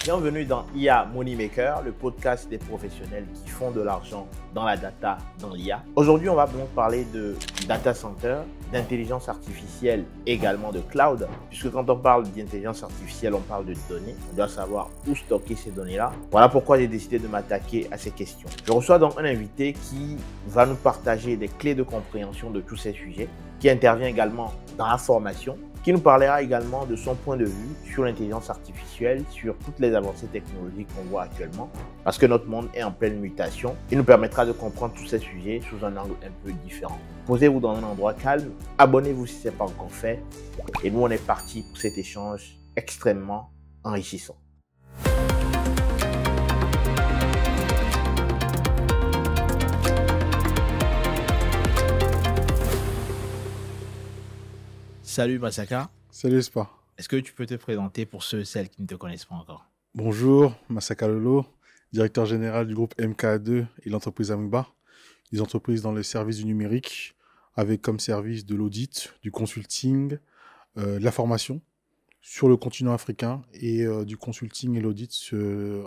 Bienvenue dans IA Moneymaker, le podcast des professionnels qui font de l'argent dans la data, dans l'IA. Aujourd'hui, on va donc parler de data center, d'intelligence artificielle, également de cloud, puisque quand on parle d'intelligence artificielle, on parle de données. On doit savoir où stocker ces données-là. Voilà pourquoi j'ai décidé de m'attaquer à ces questions. Je reçois donc un invité qui va nous partager des clés de compréhension de tous ces sujets, qui intervient également dans la formation, qui nous parlera également de son point de vue sur l'intelligence artificielle, sur toutes les avancées technologiques qu'on voit actuellement, parce que notre monde est en pleine mutation. Il nous permettra de comprendre tous ces sujets sous un angle un peu différent. Posez-vous dans un endroit calme, abonnez-vous si ce n'est pas encore fait, et nous on est parti pour cet échange extrêmement enrichissant. Salut Masaka. Salut Espa. Est-ce que tu peux te présenter pour ceux et celles qui ne te connaissent pas encore? Bonjour, Masaka Lolo, directeur général du groupe MK2 et l'entreprise Amoeba, des entreprises dans le service du numérique, avec comme service de l'audit, du consulting, de la formation sur le continent africain et du consulting et l'audit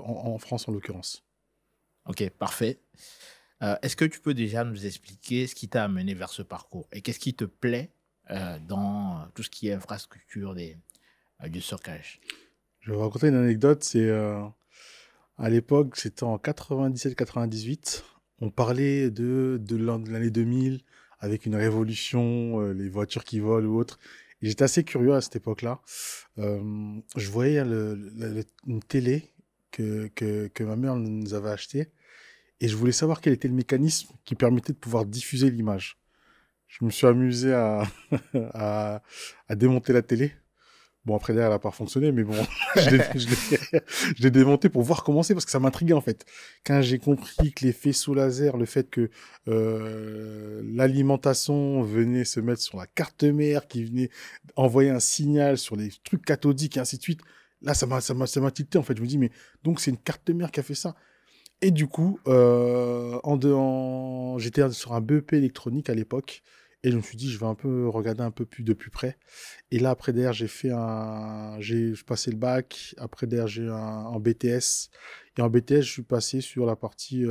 en France en l'occurrence. Ok, parfait. Est-ce que tu peux déjà nous expliquer ce qui t'a amené vers ce parcours et qu'est-ce qui te plaît dans tout ce qui est infrastructure du stockage? Je vais vous raconter une anecdote, c'est à l'époque, c'était en 97-98, on parlait de l'année 2000 avec une révolution, les voitures qui volent ou autre. Et j'étais assez curieux à cette époque-là. Je voyais une télé que ma mère nous avait achetée et je voulais savoir quel était le mécanisme qui permettait de pouvoir diffuser l'image. Je me suis amusé à démonter la télé. Bon, après, derrière, elle n'a pas fonctionné, mais bon, je l'ai démonté pour voir comment c'est, parce que ça m'intriguait, en fait. Quand j'ai compris que les faisceaux laser, le fait que l'alimentation venait se mettre sur la carte mère, qui venait envoyer un signal sur les trucs cathodiques et ainsi de suite, là, ça m'a tilté, en fait. Je me dis, mais donc, c'est une carte mère qui a fait ça. Et du coup, j'étais sur un BEP électronique à l'époque, et je me suis dit, je vais un peu regarder un peu plus de plus près. Et là, après, derrière, j'ai passé le bac. Après, derrière, j'ai eu un BTS. Et en BTS, je suis passé sur la partie,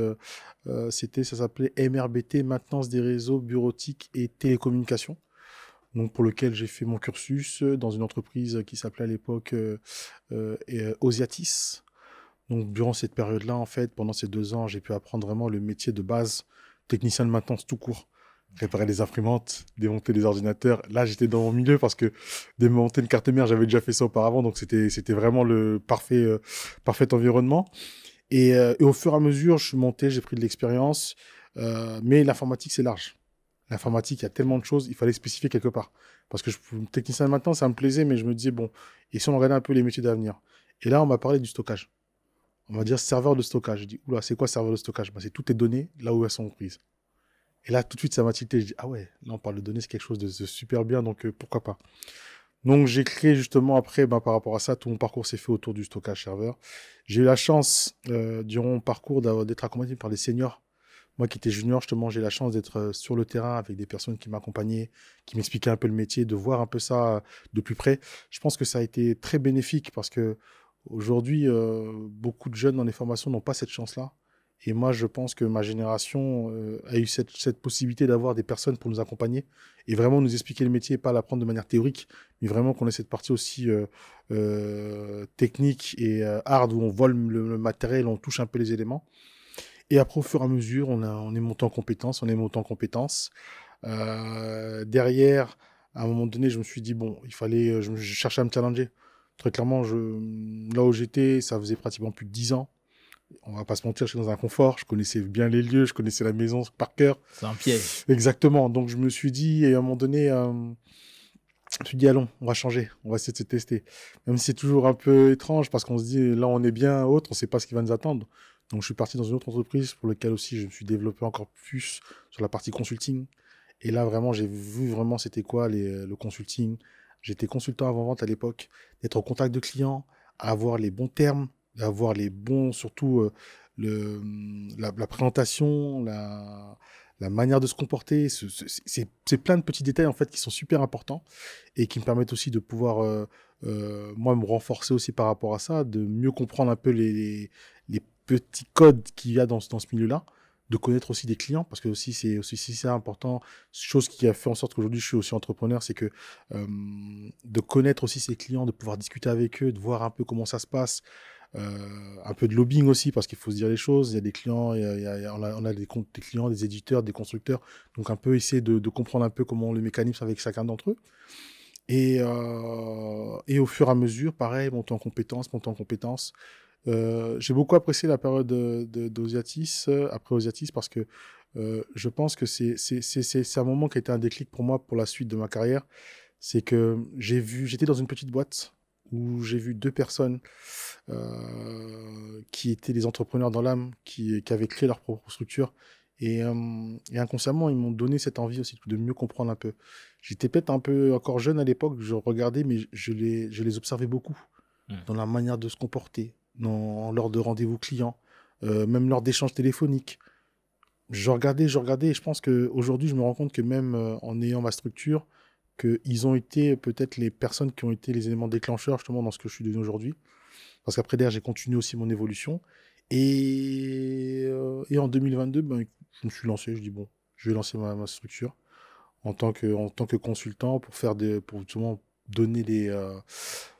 ça s'appelait MRBT, maintenance des réseaux bureautiques et télécommunications. Donc, pour lequel j'ai fait mon cursus dans une entreprise qui s'appelait à l'époque Osiatis. Donc, durant cette période-là, en fait, pendant ces 2 ans, j'ai pu apprendre vraiment le métier de base, technicien de maintenance tout court. Réparer les imprimantes, démonter les ordinateurs. Là, j'étais dans mon milieu parce que démonter une carte mère, j'avais déjà fait ça auparavant. Donc, c'était vraiment le parfait environnement. Et au fur et à mesure, je suis monté, j'ai pris de l'expérience. Mais l'informatique, c'est large. L'informatique, il y a tellement de choses, il fallait spécifier quelque part. Parce que technicien de maintenance, ça me plaisait, mais je me disais, bon, et si on regardait un peu les métiers d'avenir? Et là, on m'a parlé du stockage. On va dire serveur de stockage. Je dis, oula, c'est quoi serveur de stockage? C'est toutes tes données là où elles sont prises. Et là, tout de suite, ça m'a tilté. Je dis, ah ouais, là, on parle de données, c'est quelque chose de super bien, donc pourquoi pas. Donc, j'ai créé justement après, par rapport à ça, tout mon parcours s'est fait autour du stockage serveur. J'ai eu la chance, durant mon parcours, d'être accompagné par des seniors. Moi qui étais junior, justement, j'ai la chance d'être sur le terrain avec des personnes qui m'accompagnaient, qui m'expliquaient un peu le métier, de voir un peu ça de plus près. Je pense que ça a été très bénéfique parce que aujourd'hui, beaucoup de jeunes dans les formations n'ont pas cette chance-là. Et moi, je pense que ma génération a eu cette possibilité d'avoir des personnes pour nous accompagner et vraiment nous expliquer le métier, pas l'apprendre de manière théorique, mais vraiment qu'on ait cette partie aussi technique et hard où on voit le matériel, on touche un peu les éléments. Et après, au fur et à mesure, on est monté en compétences, derrière, à un moment donné, je me suis dit, bon, il fallait, je cherchais à me challenger. Très clairement, là où j'étais, ça faisait pratiquement plus de 10 ans. On va pas se mentir, je suis dans un confort. Je connaissais bien les lieux, je connaissais la maison par cœur. C'est un piège. Exactement. Donc, je me suis dit, et à un moment donné, je me suis dit, allons, on va changer. On va essayer de se tester. Même si c'est toujours un peu étrange parce qu'on se dit, là, on est bien, autre, on sait pas ce qui va nous attendre. Donc, je suis parti dans une autre entreprise pour laquelle aussi je me suis développé encore plus sur la partie consulting. Et là, vraiment, j'ai vu vraiment c'était quoi le consulting. J'étais consultant avant-vente à l'époque, d'être au contact de clients, avoir les bons termes, avoir les bons, surtout la présentation, la manière de se comporter. C'est plein de petits détails en fait qui sont super importants et qui me permettent aussi de pouvoir, moi, me renforcer aussi par rapport à ça, de mieux comprendre un peu les petits codes qu'il y a dans ce milieu-là, de connaître aussi des clients, parce que aussi c'est important. Chose qui a fait en sorte qu'aujourd'hui je suis aussi entrepreneur, c'est que de connaître aussi ses clients, de pouvoir discuter avec eux, de voir un peu comment ça se passe, un peu de lobbying aussi, parce qu'il faut se dire les choses. Il y a des clients, on a des clients, des éditeurs, des constructeurs, donc un peu essayer de comprendre un peu comment le mécanisme avec chacun d'entre eux. Et au fur et à mesure, pareil, monter en compétences. J'ai beaucoup apprécié la période d'Osiatis, après Osiatis, parce que je pense que c'est un moment qui a été un déclic pour moi pour la suite de ma carrière. C'est que j'étais dans une petite boîte où j'ai vu deux personnes qui étaient des entrepreneurs dans l'âme, qui avaient créé leur propre structure. Et inconsciemment, ils m'ont donné cette envie aussi de mieux comprendre un peu. J'étais peut-être un peu encore jeune à l'époque, je regardais, mais je les observais beaucoup dans la manière de se comporter, lors de rendez-vous clients, même lors d'échanges téléphoniques. Je regardais, et je pense qu'aujourd'hui, je me rends compte que même en ayant ma structure, qu'ils ont été peut-être les personnes qui ont été les éléments déclencheurs justement dans ce que je suis devenu aujourd'hui. Parce qu'après, derrière, j'ai continué aussi mon évolution. Et en 2022, ben, je me suis lancé, je dis bon, je vais lancer ma structure en tant que consultant pour justement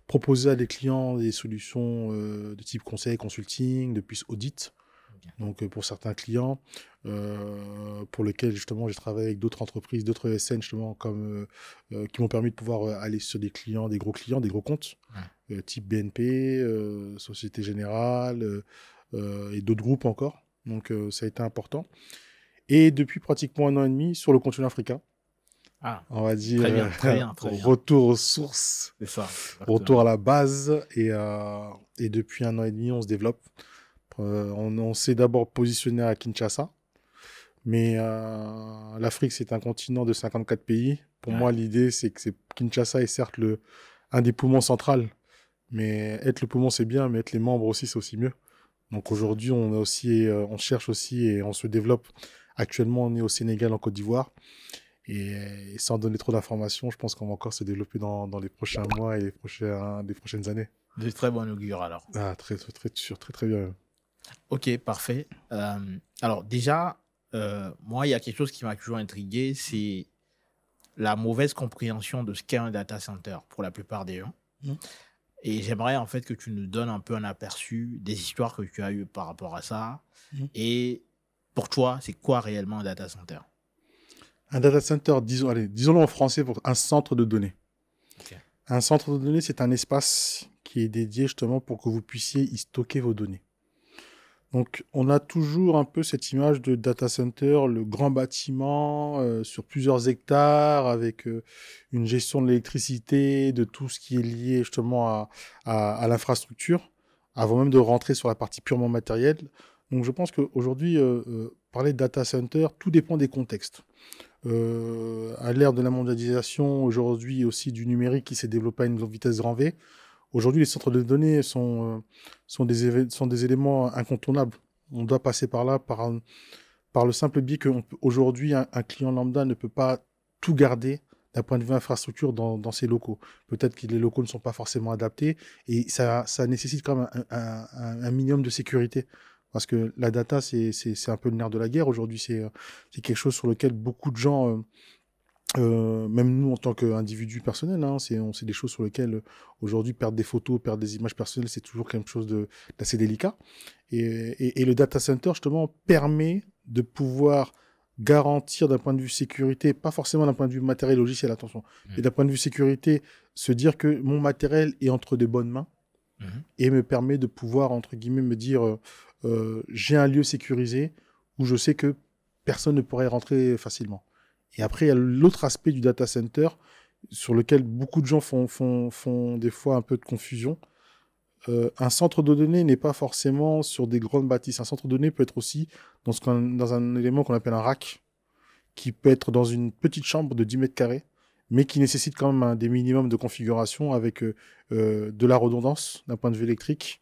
proposer à des clients des solutions de type conseil, consulting, de plus audit. Okay. Donc pour certains clients, pour lesquels justement j'ai travaillé avec d'autres entreprises, d'autres ESN justement qui m'ont permis de pouvoir aller sur des gros clients, des gros comptes, type BNP, Société Générale et d'autres groupes encore. Donc ça a été important. Et depuis pratiquement 1 an et demi sur le continent africain. On va dire très bien. Retour aux sources, c'est ça, retour à la base, et depuis 1 an et demi on se développe. On s'est d'abord positionné à Kinshasa, mais l'Afrique c'est un continent de 54 pays. Pour moi l'idée c'est que Kinshasa est certes un des poumons centrales, mais être le poumon c'est bien, mais être les membres aussi c'est aussi mieux. Donc aujourd'hui on cherche aussi et on se développe. Actuellement on est au Sénégal, en Côte d'Ivoire. Et sans donner trop d'informations, je pense qu'on va encore se développer dans les prochains mois et les prochaines années. De très bon augure alors. Ah, très sûr, très bien. Ok, parfait. Alors déjà, moi, il y a quelque chose qui m'a toujours intrigué, c'est la mauvaise compréhension de ce qu'est un data center pour la plupart des gens. Et j'aimerais en fait que tu nous donnes un peu un aperçu des histoires que tu as eues par rapport à ça. Et pour toi, c'est quoi réellement un data center ? Un data center, disons-le en français, un centre de données. Okay. Un centre de données, c'est un espace qui est dédié justement pour que vous puissiez y stocker vos données. Donc, on a toujours un peu cette image de data center, le grand bâtiment sur plusieurs hectares avec une gestion de l'électricité, de tout ce qui est lié justement à l'infrastructure, avant même de rentrer sur la partie purement matérielle. Donc, je pense qu'aujourd'hui, parler de data center, tout dépend des contextes. À l'ère de la mondialisation, aujourd'hui aussi du numérique qui s'est développé à une vitesse grand V, aujourd'hui les centres de données sont des éléments incontournables. On doit passer par là, par le simple biais qu'aujourd'hui un client lambda ne peut pas tout garder d'un point de vue infrastructure dans ses locaux. Peut-être que les locaux ne sont pas forcément adaptés et ça nécessite quand même un minimum de sécurité. Parce que la data, c'est un peu le nerf de la guerre. Aujourd'hui, c'est quelque chose sur lequel beaucoup de gens, même nous en tant qu'individus personnels, c'est des choses sur lesquelles aujourd'hui perdre des photos, perdre des images personnelles, c'est toujours quelque chose d'assez délicat. Et le data center, justement, permet de pouvoir garantir d'un point de vue sécurité, pas forcément d'un point de vue matériel logiciel, attention, mais d'un point de vue sécurité, se dire que mon matériel est entre de bonnes mains et me permet de pouvoir, entre guillemets, me dire... j'ai un lieu sécurisé où je sais que personne ne pourrait rentrer facilement. Et après, il y a l'autre aspect du data center sur lequel beaucoup de gens font des fois un peu de confusion. Un centre de données n'est pas forcément sur des grandes bâtisses. Un centre de données peut être aussi dans un élément qu'on appelle un rack, qui peut être dans une petite chambre de 10 mètres carrés, mais qui nécessite quand même des minimums de configuration avec de la redondance d'un point de vue électrique,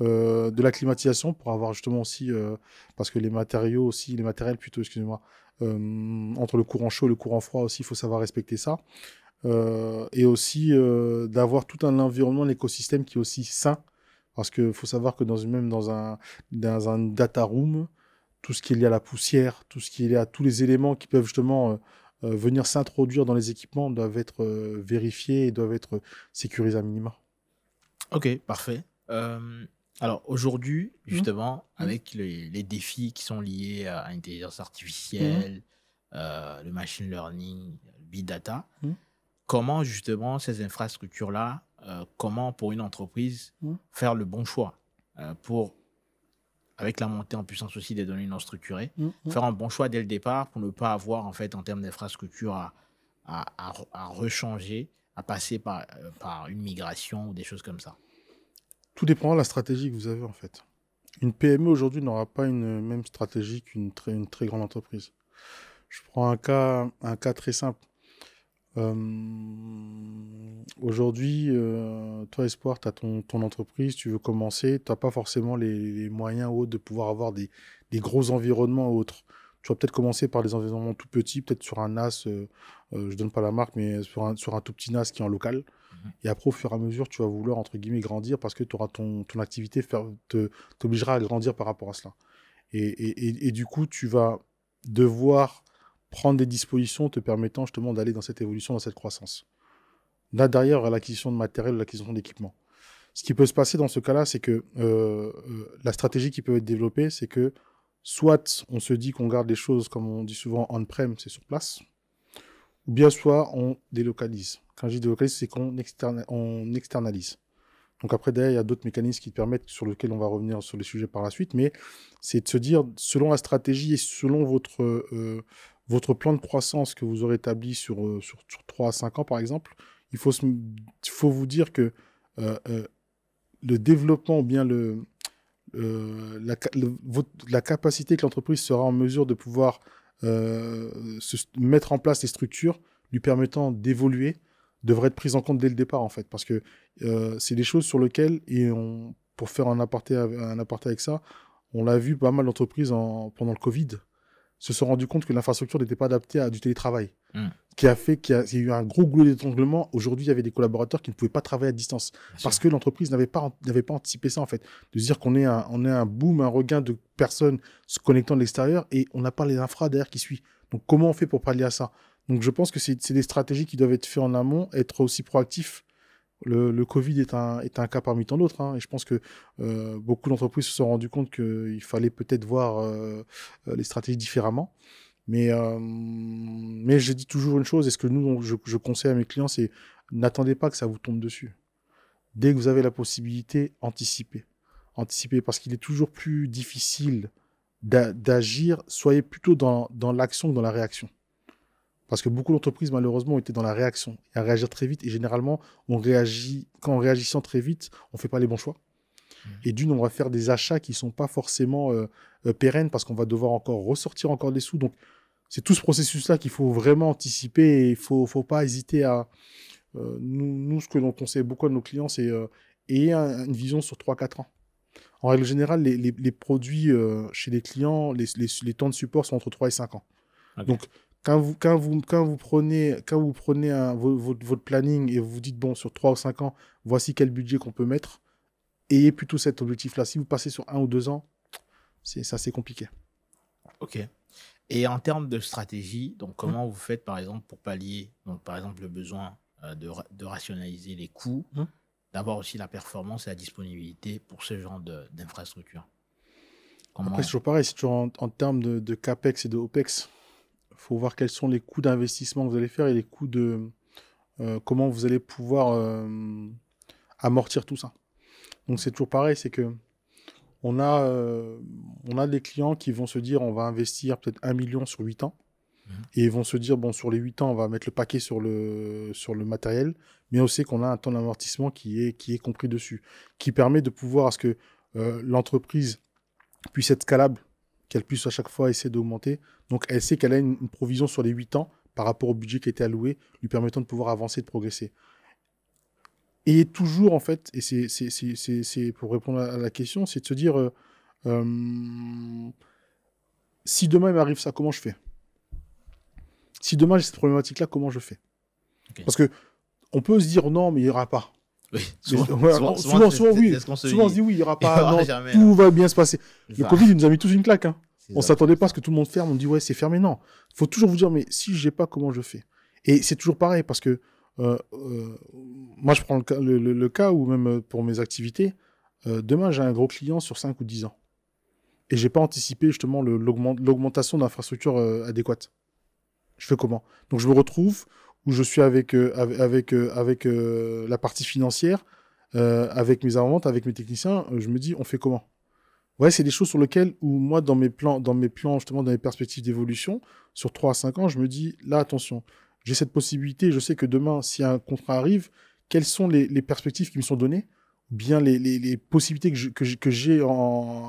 de la climatisation pour avoir justement aussi, parce que les matériels plutôt, excusez-moi, entre le courant chaud et le courant froid aussi, il faut savoir respecter ça. Et aussi d'avoir tout un environnement, un écosystème qui est aussi sain, parce qu'il faut savoir que même dans un data room, tout ce qui est lié à la poussière, tout ce qui est lié à tous les éléments qui peuvent justement venir s'introduire dans les équipements doivent être vérifiés et doivent être sécurisés à minima. Ok, parfait. Alors aujourd'hui, Mhm. justement, avec les défis qui sont liés à l'intelligence artificielle, le machine learning, le big data, Mhm. comment justement ces infrastructures-là, comment pour une entreprise Mhm. faire le bon choix pour, avec la montée en puissance aussi des données non structurées, Mhm. faire un bon choix dès le départ pour ne pas avoir en fait en termes d'infrastructure à rechanger, à passer par une migration ou des choses comme ça. Tout dépend de la stratégie que vous avez en fait. Une PME aujourd'hui n'aura pas une même stratégie une très grande entreprise. Je prends un cas très simple. Aujourd'hui, toi, Espoir, tu as ton entreprise, tu veux commencer, tu n'as pas forcément les moyens ou autres de pouvoir avoir des gros environnements ou autres. Tu vas peut-être commencer par des environnements tout petits, peut-être sur un NAS, je donne pas la marque, mais sur un tout petit NAS qui est en local. Et après, au fur et à mesure, tu vas vouloir, entre guillemets, grandir parce que ton activité t'obligera à grandir par rapport à cela. Et du coup, tu vas devoir prendre des dispositions te permettant justement d'aller dans cette évolution, dans cette croissance. Là, derrière, l'acquisition de matériel, l'acquisition d'équipement. Ce qui peut se passer dans ce cas-là, c'est que la stratégie qui peut être développée, c'est que soit on se dit qu'on garde les choses, comme on dit souvent, on-prem, c'est sur place, ou bien soit on délocalise. Quand je dis délocalise, c'est qu'on externalise. Donc après, derrière, il y a d'autres mécanismes qui permettent, sur lesquels on va revenir sur les sujets par la suite, mais c'est de se dire, selon la stratégie et selon votre plan de croissance que vous aurez établi sur 3 à 5 ans, par exemple, il faut vous dire que le développement ou bien la capacité que l'entreprise sera en mesure de pouvoir mettre en place les structures lui permettant d'évoluer devrait être prise en compte dès le départ, en fait. Parce que c'est des choses sur lesquelles, pour faire un aparté avec ça, on l'a vu pas mal d'entreprises pendant le Covid, se sont rendu compte que l'infrastructure n'était pas adaptée à du télétravail. Qui a fait qu'il y a eu un gros goulot d'étranglement. Aujourd'hui, il y avait des collaborateurs qui ne pouvaient pas travailler à distance. Parce que l'entreprise n'avait pas anticipé ça, en fait. De se dire qu'on est un boom, un regain de personnes se connectant de l'extérieur et on n'a pas les infras derrière qui suit. Donc, comment on fait pour pallier à ça? Donc, je pense que c'est des stratégies qui doivent être faites en amont, être aussi proactifs. Le Covid est un cas parmi tant d'autres, hein, et je pense que beaucoup d'entreprises se sont rendues compte qu'il fallait peut-être voir les stratégies différemment. Mais je dis toujours une chose, et ce que je conseille à mes clients, c'est n'attendez pas que ça vous tombe dessus. Dès que vous avez la possibilité, anticipez. Anticipez, parce qu'il est toujours plus difficile d'agir. Soyez plutôt dans l'action que dans la réaction. Parce que beaucoup d'entreprises, malheureusement, ont été dans la réaction, et à réagir très vite. Et généralement, quand on réagissant très vite, on ne fait pas les bons choix. Et d'une, on va faire des achats qui ne sont pas forcément pérennes, parce qu'on va devoir encore ressortir encore des sous. Donc, c'est tout ce processus-là qu'il faut vraiment anticiper et il ne faut pas hésiter à... nous, ce que l'on conseille beaucoup à nos clients, c'est ayez une vision sur 3-4 ans. En règle générale, les produits chez les clients, les temps de support sont entre 3 et 5 ans. Okay. Donc, quand vous prenez votre planning et vous vous dites, bon, sur 3 ou 5 ans, voici quel budget qu'on peut mettre, ayez plutôt cet objectif-là. Si vous passez sur 1 ou 2 ans, c'est assez compliqué. Ok. Et en termes de stratégie, donc comment vous faites par exemple pour pallier, donc par exemple le besoin de rationaliser les coûts, d'avoir aussi la performance et la disponibilité pour ce genre d'infrastructure? Après, c'est toujours pareil, c'est toujours en termes de CAPEX et de OPEX. Il faut voir quels sont les coûts d'investissement que vous allez faire et les coûts de comment vous allez pouvoir amortir tout ça. Donc c'est toujours pareil, c'est que on a des clients qui vont se dire on va investir peut-être 1 million sur 8 ans. Et ils vont se dire, bon, sur les 8 ans, on va mettre le paquet sur le matériel, mais on sait qu'on a un temps d'amortissement qui est compris dessus, qui permet de pouvoir à ce que l'entreprise puisse être scalable, qu'elle puisse à chaque fois essayer d'augmenter. Donc, elle sait qu'elle a une provision sur les 8 ans par rapport au budget qui a été alloué, lui permettant de pouvoir avancer et de progresser. Et toujours, en fait, et c'est pour répondre à la question, c'est de se dire, si demain il m'arrive ça, comment je fais? Si demain j'ai cette problématique-là, comment je fais? Ok. Parce que on peut se dire non, mais il n'y aura pas. Oui, Mais souvent, souvent, oui. c'est ce qu'on se Souvent, on dit. se dit oui, il n'y aura Il y pas. aura Non, jamais, tout non. va bien se passer. C'est Le ça. Covid, il nous a mis tous une claque. Hein. C'est On ne ça. s'attendait pas à ce que tout le monde ferme. On dit ouais, c'est fermé. Non. Il faut toujours vous dire, mais si je n'ai pas, comment je fais? Et c'est toujours pareil parce que moi, je prends le cas où même pour mes activités, demain, j'ai un gros client sur 5 ou 10 ans. Et je n'ai pas anticipé justement l'augmentation d'infrastructures adéquates. Je fais comment? Donc, je me retrouve où je suis avec la partie financière, avec mes avant-ventes, avec mes techniciens. Je me dis, on fait comment? Ouais, c'est des choses sur lesquelles, où moi, dans mes plans, justement, dans mes perspectives d'évolution, sur 3 à 5 ans, je me dis, là, attention, j'ai cette possibilité, je sais que demain, si un contrat arrive, quelles sont les perspectives qui me sont données, ou bien les possibilités que j'ai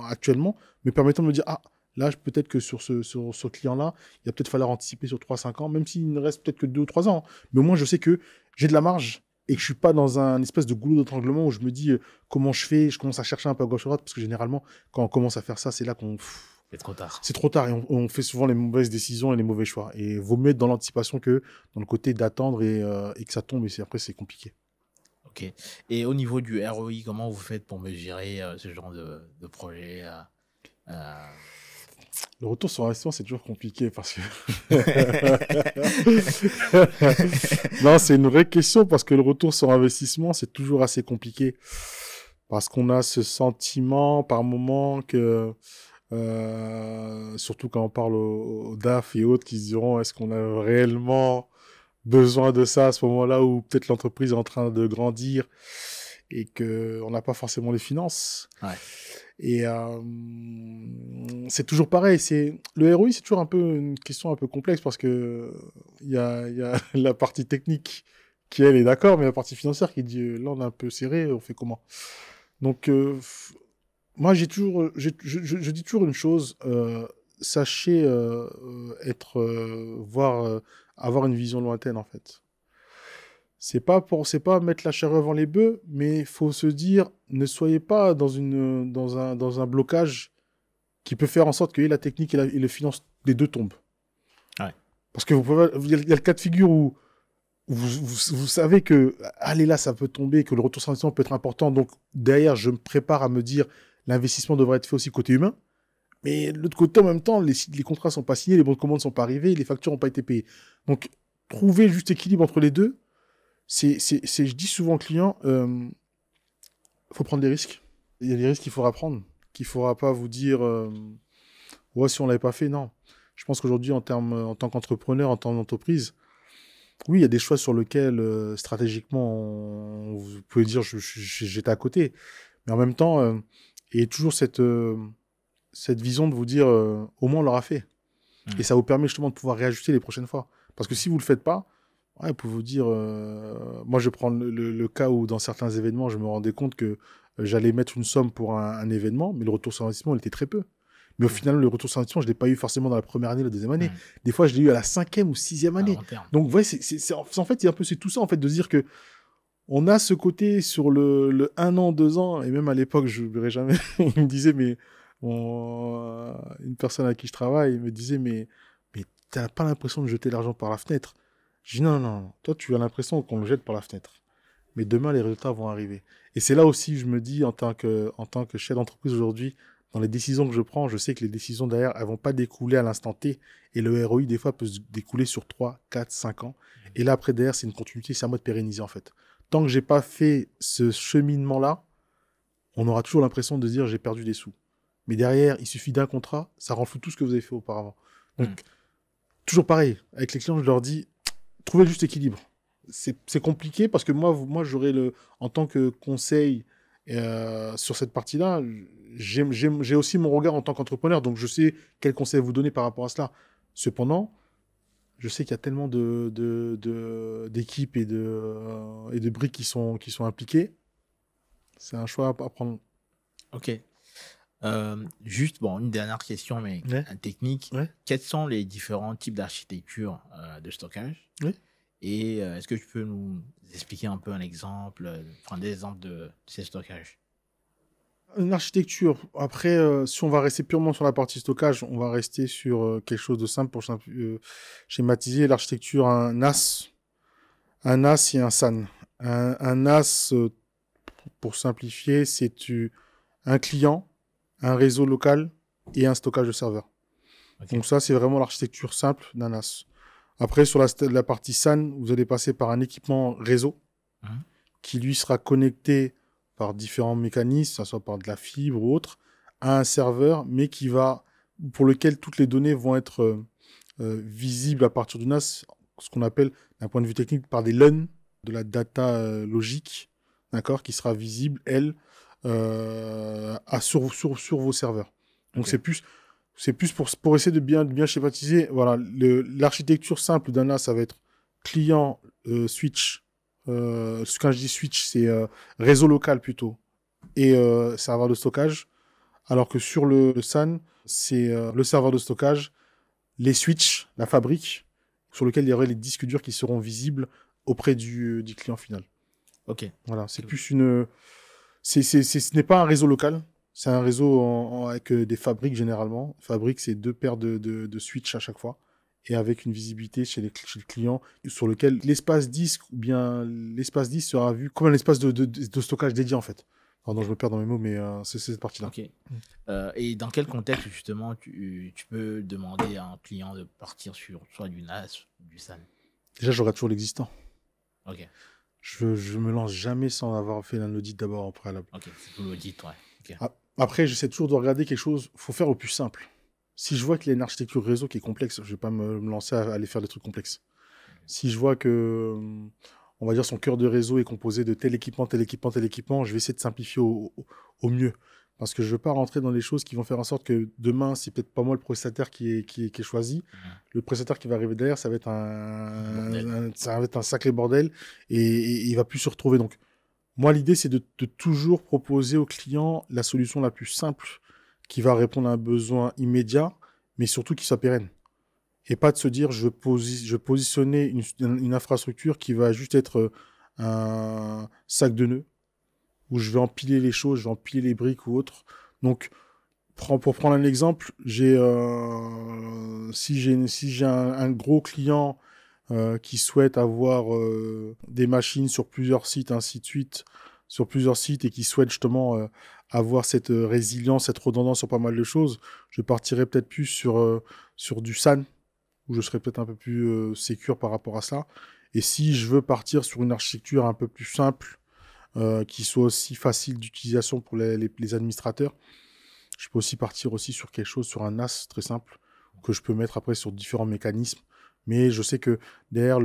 actuellement, me permettant de me dire, ah, là, peut-être que sur ce client-là, il va peut-être falloir anticiper sur 3 à 5 ans, même s'il ne reste peut-être que 2 ou 3 ans. Hein. Mais au moins, je sais que j'ai de la marge et que je suis pas dans un espèce de goulot d'étranglement où je me dis comment je fais, je commence à chercher un peu à gauche à droite, parce que généralement, quand on commence à faire ça, c'est là qu'on... C'est trop tard. C'est trop tard et on fait souvent les mauvaises décisions et les mauvais choix. Et vaut mieux être dans l'anticipation que dans le côté d'attendre et que ça tombe et après, c'est compliqué. Ok. Et au niveau du ROI, comment vous faites pour mesurer ce genre de projet Le retour sur investissement, c'est toujours compliqué parce que... Non, c'est une vraie question parce que le retour sur investissement, c'est toujours assez compliqué. Parce qu'on a ce sentiment par moment que, surtout quand on parle aux DAF et autres, qui se diront est-ce qu'on a réellement besoin de ça à ce moment-là où peut-être l'entreprise est en train de grandir et qu'on n'a pas forcément les finances. Ouais. Et c'est toujours pareil. Le ROI, c'est toujours un peu une question un peu complexe parce que il y a la partie technique qui, elle, est d'accord, mais la partie financière qui dit là, on est un peu serré, on fait comment? Donc, moi, je dis toujours une chose, sachez avoir une vision lointaine, en fait. C'est pas mettre la charrue avant les bœufs, mais il faut se dire, ne soyez pas dans un blocage qui peut faire en sorte que la technique et le finance, les deux tombent. Ouais. Parce que il y a le cas de figure où vous savez que, allez là, ça peut tomber, que le retour sur investissement peut être important. Donc, derrière, je me prépare à me dire, l'investissement devrait être fait aussi côté humain. Mais de l'autre côté, en même temps, les contrats ne sont pas signés, les bons de commande ne sont pas arrivés, les factures n'ont pas été payées. Donc, trouver le juste équilibre entre les deux, je dis souvent aux clients, faut prendre des risques. Il y a des risques qu'il faudra prendre, qu'il ne faudra pas vous dire, ouais, si on ne l'avait pas fait, non. Je pense qu'aujourd'hui, en tant qu'entrepreneur, en tant qu'entreprise, oui, il y a des choix sur lesquels, stratégiquement, vous pouvez dire, j'étais à côté. Mais en même temps, il y a toujours cette vision de vous dire, au moins, on l'aura fait. Et ça vous permet justement de pouvoir réajuster les prochaines fois. Parce que si vous ne le faites pas, ouais, vous pouvez vous dire... moi, je prends le cas où, dans certains événements, je me rendais compte que j'allais mettre une somme pour un événement, mais le retour sur investissement, il était très peu. Mais au final, le retour sur investissement, je ne l'ai pas eu forcément dans la première année, la deuxième année. Des fois, je l'ai eu à la 5e ou 6e année. Donc, ouais, en fait, c'est tout ça, en fait, de se dire que on a ce côté sur le 1 an, 2 ans, et même à l'époque, je ne verrai jamais, il me disait, mais une personne à qui je travaille me disait, mais tu n'as pas l'impression de jeter l'argent par la fenêtre. Je dis, non, toi, tu as l'impression qu'on le jette par la fenêtre. Mais demain, les résultats vont arriver. Et c'est là aussi, je me dis, en tant que chef d'entreprise aujourd'hui, dans les décisions que je prends, je sais que les décisions derrière, elles vont pas découler à l'instant T. Et le ROI, des fois, peut se découler sur 3, 4, 5 ans. Et là, après, derrière, c'est une continuité, c'est à moi de pérenniser, en fait. Tant que j'ai pas fait ce cheminement-là, on aura toujours l'impression de dire j'ai perdu des sous. Mais derrière, il suffit d'un contrat, ça rend fou tout ce que vous avez fait auparavant. Donc, toujours pareil. Avec les clients, je leur dis, trouvez le juste équilibre. C'est compliqué parce que moi j'aurais en tant que conseil sur cette partie-là, j'ai aussi mon regard en tant qu'entrepreneur, donc je sais quel conseil vous donner par rapport à cela. Cependant, je sais qu'il y a tellement d'équipes et de briques qui sont impliquées. C'est un choix à prendre. Ok. Juste, une dernière question, mais Ouais. technique. Ouais. Quels sont les différents types d'architecture de stockage? Oui. Et est-ce que tu peux nous expliquer un peu un exemple, prendre des exemples de ces stockages? Une architecture. Après, si on va rester purement sur la partie stockage, on va rester sur quelque chose de simple pour schématiser l'architecture. Un NAS et un SAN. Un NAS, pour simplifier, un client, un réseau local et un stockage de serveur. Ok. Donc ça, c'est vraiment l'architecture simple d'un NAS. Après, sur la partie SAN, vous allez passer par un équipement réseau Mhm. qui, lui, sera connecté par différents mécanismes, que ce soit par de la fibre ou autre, à un serveur, mais pour lequel toutes les données vont être visibles à partir du NAS, ce qu'on appelle, d'un point de vue technique, par des LUN, de la data logique, d'accord, qui sera visible, elle, sur vos serveurs. Donc Ok. c'est plus pour essayer de bien schématiser. Voilà, l'architecture simple d'un NAS, ça va être client, switch. Quand je dis switch, c'est réseau local plutôt, et serveur de stockage. Alors que sur le SAN, c'est le serveur de stockage, les switches, la fabrique, sur lequel il y aurait les disques durs qui seront visibles auprès du client final. Ok. Voilà, c'est plus une. Ce n'est pas un réseau local, c'est un réseau avec des fabriques généralement. Fabrique, c'est 2 paires de switches à chaque fois et avec une visibilité chez le client sur lequel l'espace disque ou bien l'espace disque sera vu comme un espace de stockage dédié en fait. Pardon, je me perds dans mes mots, mais c'est cette partie-là. Ok. Et dans quel contexte, justement, tu peux demander à un client de partir sur soit du NAS ou du SAN? Déjà, je regarde toujours l'existant. Ok. Je me lance jamais sans avoir fait un audit d'abord en préalable. Ok. C'est pour l'audit, ouais. Ok. Après, j'essaie toujours de regarder quelque chose. Faut faire au plus simple. Si je vois qu'il y a une architecture réseau qui est complexe, je vais pas me lancer à aller faire des trucs complexes. Si je vois que, on va dire, son cœur de réseau est composé de tel équipement, tel équipement, tel équipement, je vais essayer de simplifier au mieux. Parce que je veux pas rentrer dans des choses qui vont faire en sorte que demain, c'est peut-être pas moi le prestataire qui est choisi. Mhm. Le prestataire qui va arriver derrière, ça va être Bordel. ça va être un sacré bordel et il va plus se retrouver. Donc, moi, l'idée, c'est de toujours proposer au client la solution la plus simple qui va répondre à un besoin immédiat, mais surtout qui soit pérenne. Et pas de se dire, je vais positionner une infrastructure qui va juste être un sac de nœuds, où je vais empiler les choses, je vais empiler les briques ou autre. Donc, pour prendre un exemple, si j'ai un gros client qui souhaite avoir des machines sur plusieurs sites, ainsi de suite, sur plusieurs sites, et qui souhaite justement avoir cette résilience, cette redondance sur pas mal de choses, je partirai peut-être plus sur du SAN, où je serai peut-être un peu plus sécure par rapport à ça. Et si je veux partir sur une architecture un peu plus simple, qui soit aussi facile d'utilisation pour les administrateurs, je peux aussi partir aussi sur quelque chose, sur un NAS très simple, que je peux mettre après sur différents mécanismes. Mais je sais que derrière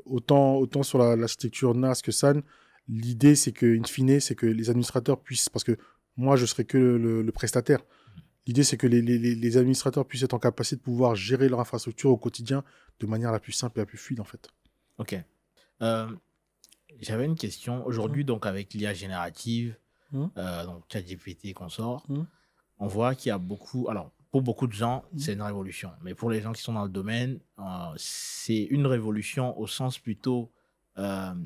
autant sur l'architecture NAS que SAN, l'idée c'est que, in fine, c'est que les administrateurs puissent, parce que moi je serai que le prestataire. L'idée c'est que les administrateurs puissent être en capacité de pouvoir gérer leur infrastructure au quotidien de manière la plus simple et la plus fluide en fait. Ok. Euh, J'avais une question. Aujourd'hui, donc, avec l'IA générative, Hum, donc ChatGPT et consorts, hum, on voit qu'il y a beaucoup. Alors, pour beaucoup de gens, hum, c'est une révolution. Mais pour les gens qui sont dans le domaine, c'est une révolution au sens plutôt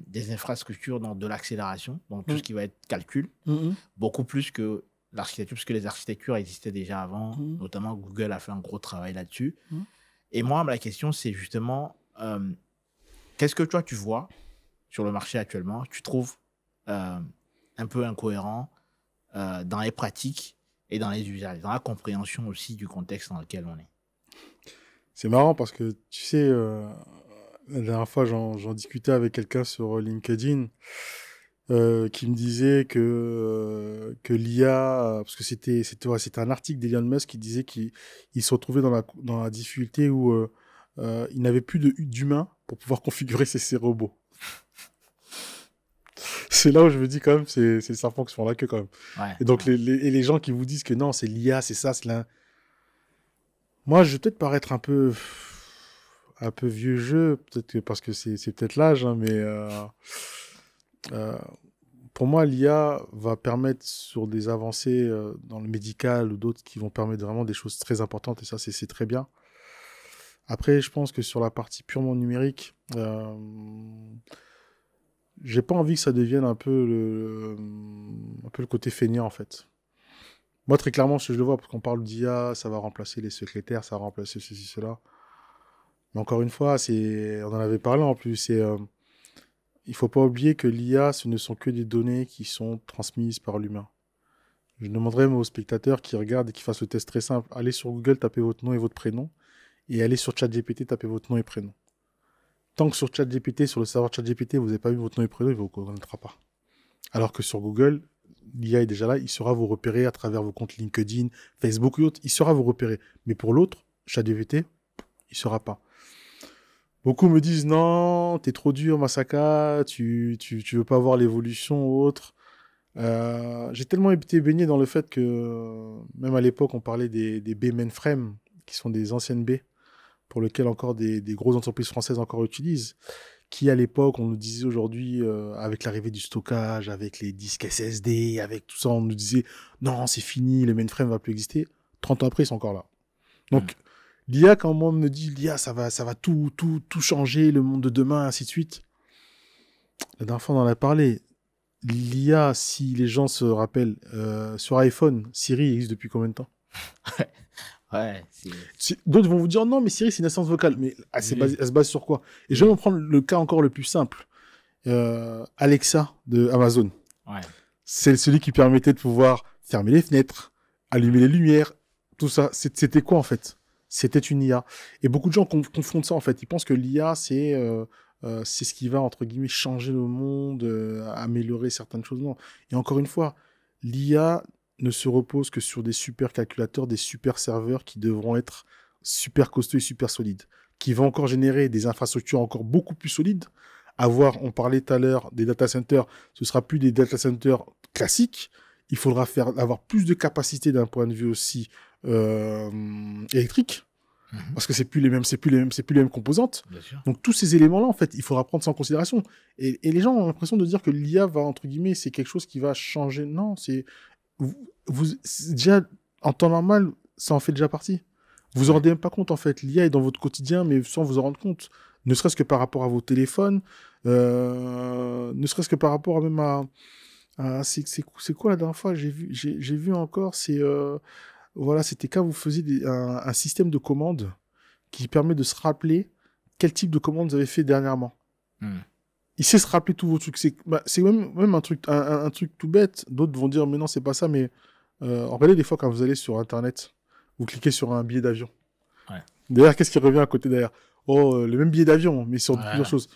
des infrastructures, donc de l'accélération, donc tout hum, ce qui va être calcul, hum, beaucoup plus que l'architecture, puisque les architectures existaient déjà avant, hum, notamment Google a fait un gros travail là-dessus. hum. Et moi, la question, c'est justement, qu'est-ce que toi, tu vois sur le marché actuellement, tu trouves un peu incohérent dans les pratiques et dans les usages, dans la compréhension aussi du contexte dans lequel on est. C'est marrant parce que, tu sais, la dernière fois, j'en discutais avec quelqu'un sur LinkedIn qui me disait que l'IA, parce que c'était un article d'Elon Musk qui disait qu'il se retrouvait dans la difficulté où il n'avait plus d'humain pour pouvoir configurer ses robots. C'est là où je me dis quand même, c'est le serpent qui se fend la queue quand même. Ouais, Et donc, ouais. les gens qui vous disent que non, c'est l'IA, c'est ça, c'est là. Moi, je vais peut-être paraître un peu vieux jeu, peut-être que parce que c'est peut-être l'âge, hein, mais euh, pour moi, l'IA va permettre sur des avancées dans le médical ou d'autres qui vont permettre vraiment des choses très importantes, et ça, c'est très bien. Après, je pense que sur la partie purement numérique, j'ai pas envie que ça devienne un peu le côté feignant, en fait. Moi, très clairement, je le vois, parce qu'on parle d'IA, ça va remplacer les secrétaires, ça va remplacer ceci, cela. Mais encore une fois, on en avait parlé en plus, il faut pas oublier que l'IA, ce ne sont que des données qui sont transmises par l'humain. Je demanderais aux spectateurs qui regardent et qui fassent le test très simple, allez sur Google, tapez votre nom et votre prénom, et allez sur ChatGPT, tapez votre nom et prénom. Tant que sur ChatGPT, sur le serveur ChatGPT, vous n'avez pas vu votre nom et prénom, il ne vous reconnaîtra pas. Alors que sur Google, l'IA est déjà là, il saura vous repérer à travers vos comptes LinkedIn, Facebook ou autres, il saura vous repérer. Mais pour l'autre, ChatGPT, il ne saura pas. Beaucoup me disent non, t'es trop dur, Masaka, tu veux pas voir l'évolution ou autre. J'ai tellement été baigné dans le fait que, même à l'époque, on parlait des B mainframe, qui sont des anciennes B, pour lesquelles encore des grosses entreprises françaises encore utilisent, qui à l'époque, on nous disait aujourd'hui, avec l'arrivée du stockage, avec les disques SSD, avec tout ça, on nous disait non, c'est fini, le mainframe va plus exister. 30 ans après, ils sont encore là. Donc, l'IA, quand on me dit l'IA, ça va tout changer, le monde de demain, ainsi de suite. La dernière fois, on en a parlé. L'IA, si les gens se rappellent, sur iPhone, Siri existe depuis combien de temps? Ouais. D'autres vont vous dire non, mais Siri, c'est une assistance vocale. Mais elle se base sur quoi? Et je vais prendre le cas encore le plus simple. Alexa de Amazon. Ouais. C'est celui qui permettait de pouvoir fermer les fenêtres, allumer les lumières, tout ça. C'était quoi en fait? C'était une IA. Et beaucoup de gens confondent ça en fait. Ils pensent que l'IA, c'est ce qui va, entre guillemets, changer le monde, améliorer certaines choses. Non. Et encore une fois, l'IA ne se repose que sur des super calculateurs, des super serveurs qui devront être super costauds et super solides, qui vont encore générer des infrastructures encore beaucoup plus solides. On parlait tout à l'heure des data centers, ce sera plus des data centers classiques. Il faudra avoir plus de capacité d'un point de vue aussi électrique, parce que c'est plus les mêmes composantes. Bien sûr. Donc tous ces éléments-là, en fait, il faudra prendre ça en considération. Et les gens ont l'impression de dire que l'IA va, entre guillemets, c'est quelque chose qui va changer. Non, c'est déjà en temps normal, ça en fait déjà partie. Vous en rendez même pas compte, en fait. L'IA est dans votre quotidien, mais sans vous en rendre compte. Ne serait-ce que par rapport à vos téléphones, ne serait-ce que par rapport même à c'est quoi la dernière fois j'ai vu encore, voilà, c'était quand vous faisiez un système de commande qui permet de se rappeler quel type de commande vous avez fait dernièrement. Il sait se rappeler tous vos trucs. C'est même un truc tout bête. D'autres vont dire mais non, c'est pas ça. Mais regardez des fois quand vous allez sur Internet, vous cliquez sur un billet d'avion. Ouais. D'ailleurs, qu'est-ce qui revient à côté derrière? Oh, le même billet d'avion, mais sur plusieurs choses.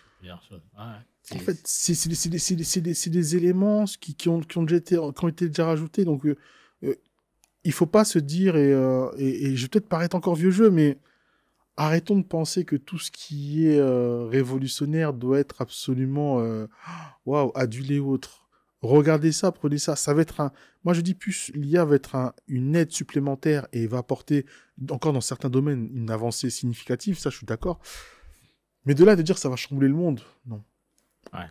En fait, c'est des éléments qui ont été déjà rajoutés. Donc, il faut pas se dire, et je vais peut-être paraître encore vieux jeu, mais arrêtons de penser que tout ce qui est révolutionnaire doit être absolument adulé ou autre. Regardez ça, prenez ça. Ça va être moi, je dis plus, l'IA va être une aide supplémentaire et va apporter, encore dans certains domaines, une avancée significative. Ça, je suis d'accord. Mais de là de dire que ça va chambouler le monde, non. Ouais.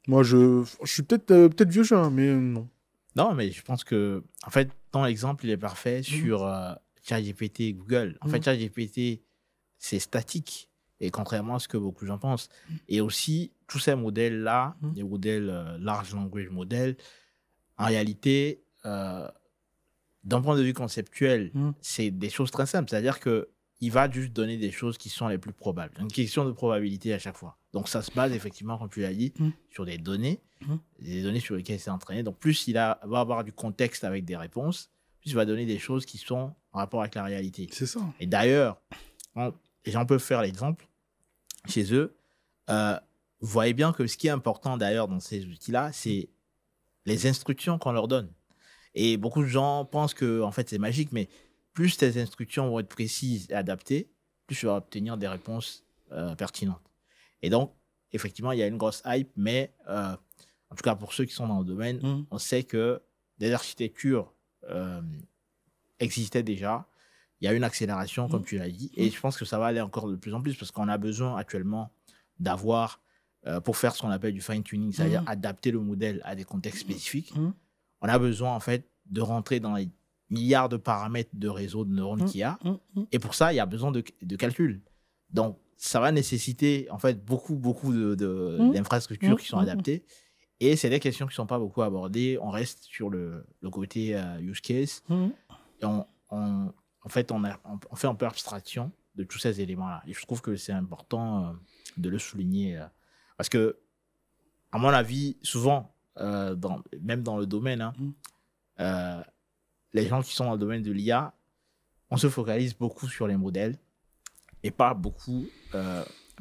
Moi, je suis peut-être vieux jeu, hein, mais non. Non, mais je pense que, en fait, ton exemple, il est parfait sur ChatGPT et Google. En fait, ChatGPT, c'est statique. Et contrairement à ce que beaucoup de gens pensent. Et aussi, tous ces modèles-là, les modèles large language model, en réalité, d'un point de vue conceptuel, c'est des choses très simples. C'est-à-dire qu'il va juste donner des choses qui sont les plus probables. Une question de probabilité à chaque fois. Donc, ça se base effectivement, comme tu l'as dit, sur des données sur lesquelles c'est entraîné. Donc, plus il va avoir du contexte avec des réponses, plus il va donner des choses qui sont en rapport avec la réalité. C'est ça. Et d'ailleurs, les gens peuvent faire l'exemple chez eux. Vous voyez bien que ce qui est important d'ailleurs dans ces outils-là, c'est les instructions qu'on leur donne. Et beaucoup de gens pensent que en fait c'est magique, mais plus tes instructions vont être précises et adaptées, plus tu vas obtenir des réponses pertinentes. Et donc, effectivement, il y a une grosse hype, mais en tout cas pour ceux qui sont dans le domaine, on sait que des architectures existaient déjà. Il y a une accélération, comme tu l'as dit, et je pense que ça va aller encore de plus en plus parce qu'on a besoin actuellement d'avoir, pour faire ce qu'on appelle du fine-tuning, c'est-à-dire adapter le modèle à des contextes spécifiques, on a besoin en fait de rentrer dans les milliards de paramètres de réseau de neurones qu'il y a, et pour ça, il y a besoin de calcul. Donc, ça va nécessiter, en fait, beaucoup d'infrastructures qui sont adaptées. Et c'est des questions qui ne sont pas beaucoup abordées. On reste sur le côté use case. Et en fait, on fait un peu abstraction de tous ces éléments-là. Et je trouve que c'est important de le souligner. Parce que, à mon avis, souvent, même dans le domaine, les gens qui sont dans le domaine de l'IA, on se focalise beaucoup sur les modèles et pas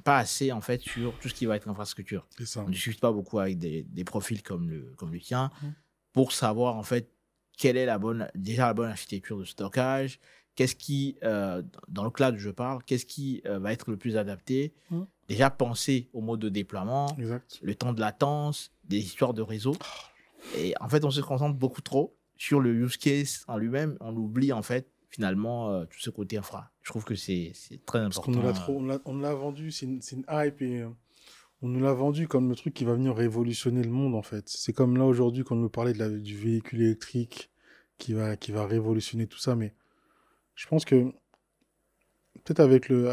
assez en fait sur tout ce qui va être infrastructure. On ne discute pas beaucoup avec des profils comme le tien pour savoir en fait quelle est la bonne architecture de stockage, qu'est-ce qui, dans le cloud je parle, qu'est-ce qui va être le plus adapté. Déjà penser au mode de déploiement, le temps de latence, des histoires de réseau. Et en fait, on se concentre beaucoup trop sur le use case en lui-même. On oublie en fait finalement tout ce côté infra. Je trouve que c'est très important. Parce qu'on nous l'a vendu, c'est une hype et on nous l'a vendu comme le truc qui va venir révolutionner le monde en fait. C'est comme là aujourd'hui quand on nous parlait du véhicule électrique qui va révolutionner tout ça, mais je pense que peut-être avec le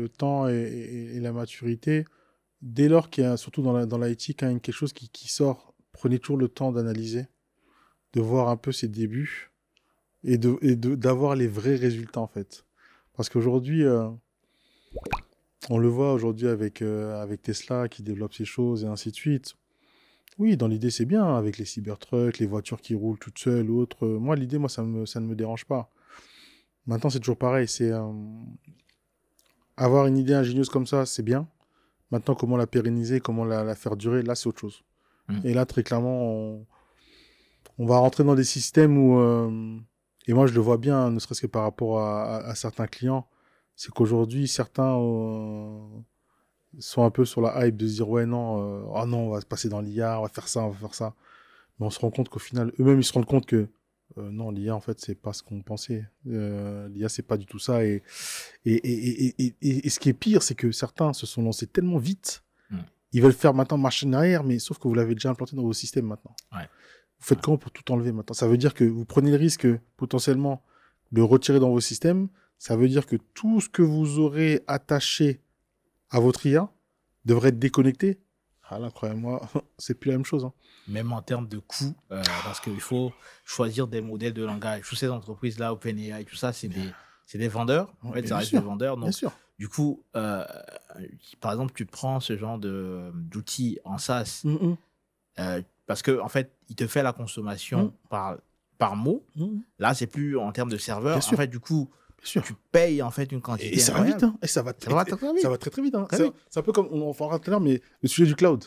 temps et la maturité, dès lors qu'il y a, surtout dans l'IT, quand il y a quelque chose qui sort, prenez toujours le temps d'analyser, de voir un peu ses débuts et d'avoir les vrais résultats en fait. Parce qu'aujourd'hui, on le voit aujourd'hui avec Tesla qui développe ces choses et ainsi de suite. Oui, dans l'idée, c'est bien, avec les cybertrucks, les voitures qui roulent toutes seules ou autres. Moi, l'idée, ça ne me dérange pas. Maintenant, c'est toujours pareil. C'est avoir une idée ingénieuse comme ça, c'est bien. Maintenant, comment la pérenniser, comment la faire durer, là, c'est autre chose. Et là, très clairement, on va rentrer dans des systèmes où... et moi, je le vois bien, ne serait-ce que par rapport à certains clients, c'est qu'aujourd'hui, certains sont un peu sur la hype de se dire « Ouais, non, oh non, on va se passer dans l'IA, on va faire ça, on va faire ça. » Mais on se rend compte qu'au final, eux-mêmes, ils se rendent compte que non, l'IA, en fait, c'est pas ce qu'on pensait. L'IA, c'est pas du tout ça. Et ce qui est pire, c'est que certains se sont lancés tellement vite, ils veulent faire maintenant machine arrière, mais sauf que vous l'avez déjà implanté dans vos systèmes maintenant. Ouais. Vous faites comment pour tout enlever maintenant? Ça veut dire que vous prenez le risque, potentiellement, de retirer dans vos systèmes. Ça veut dire que tout ce que vous aurez attaché à votre IA devrait être déconnecté. Ah là, croyez-moi, c'est plus la même chose. Hein. Même en termes de coûts, parce qu'il faut choisir des modèles de langage. Toutes ces entreprises-là, OpenAI, tout ça, c'est des vendeurs. En fait, ça reste des vendeurs. Donc, bien sûr. Du coup, par exemple, tu prends ce genre d'outils en SaaS, parce que en fait, il te fait la consommation par mot. Là, c'est plus en termes de serveur. En fait, du coup, tu payes en fait une quantité. Et ça va vite, hein. Et ça va très très vite. Hein. C'est un peu comme on en parlera tout à l'heure, mais le sujet du cloud.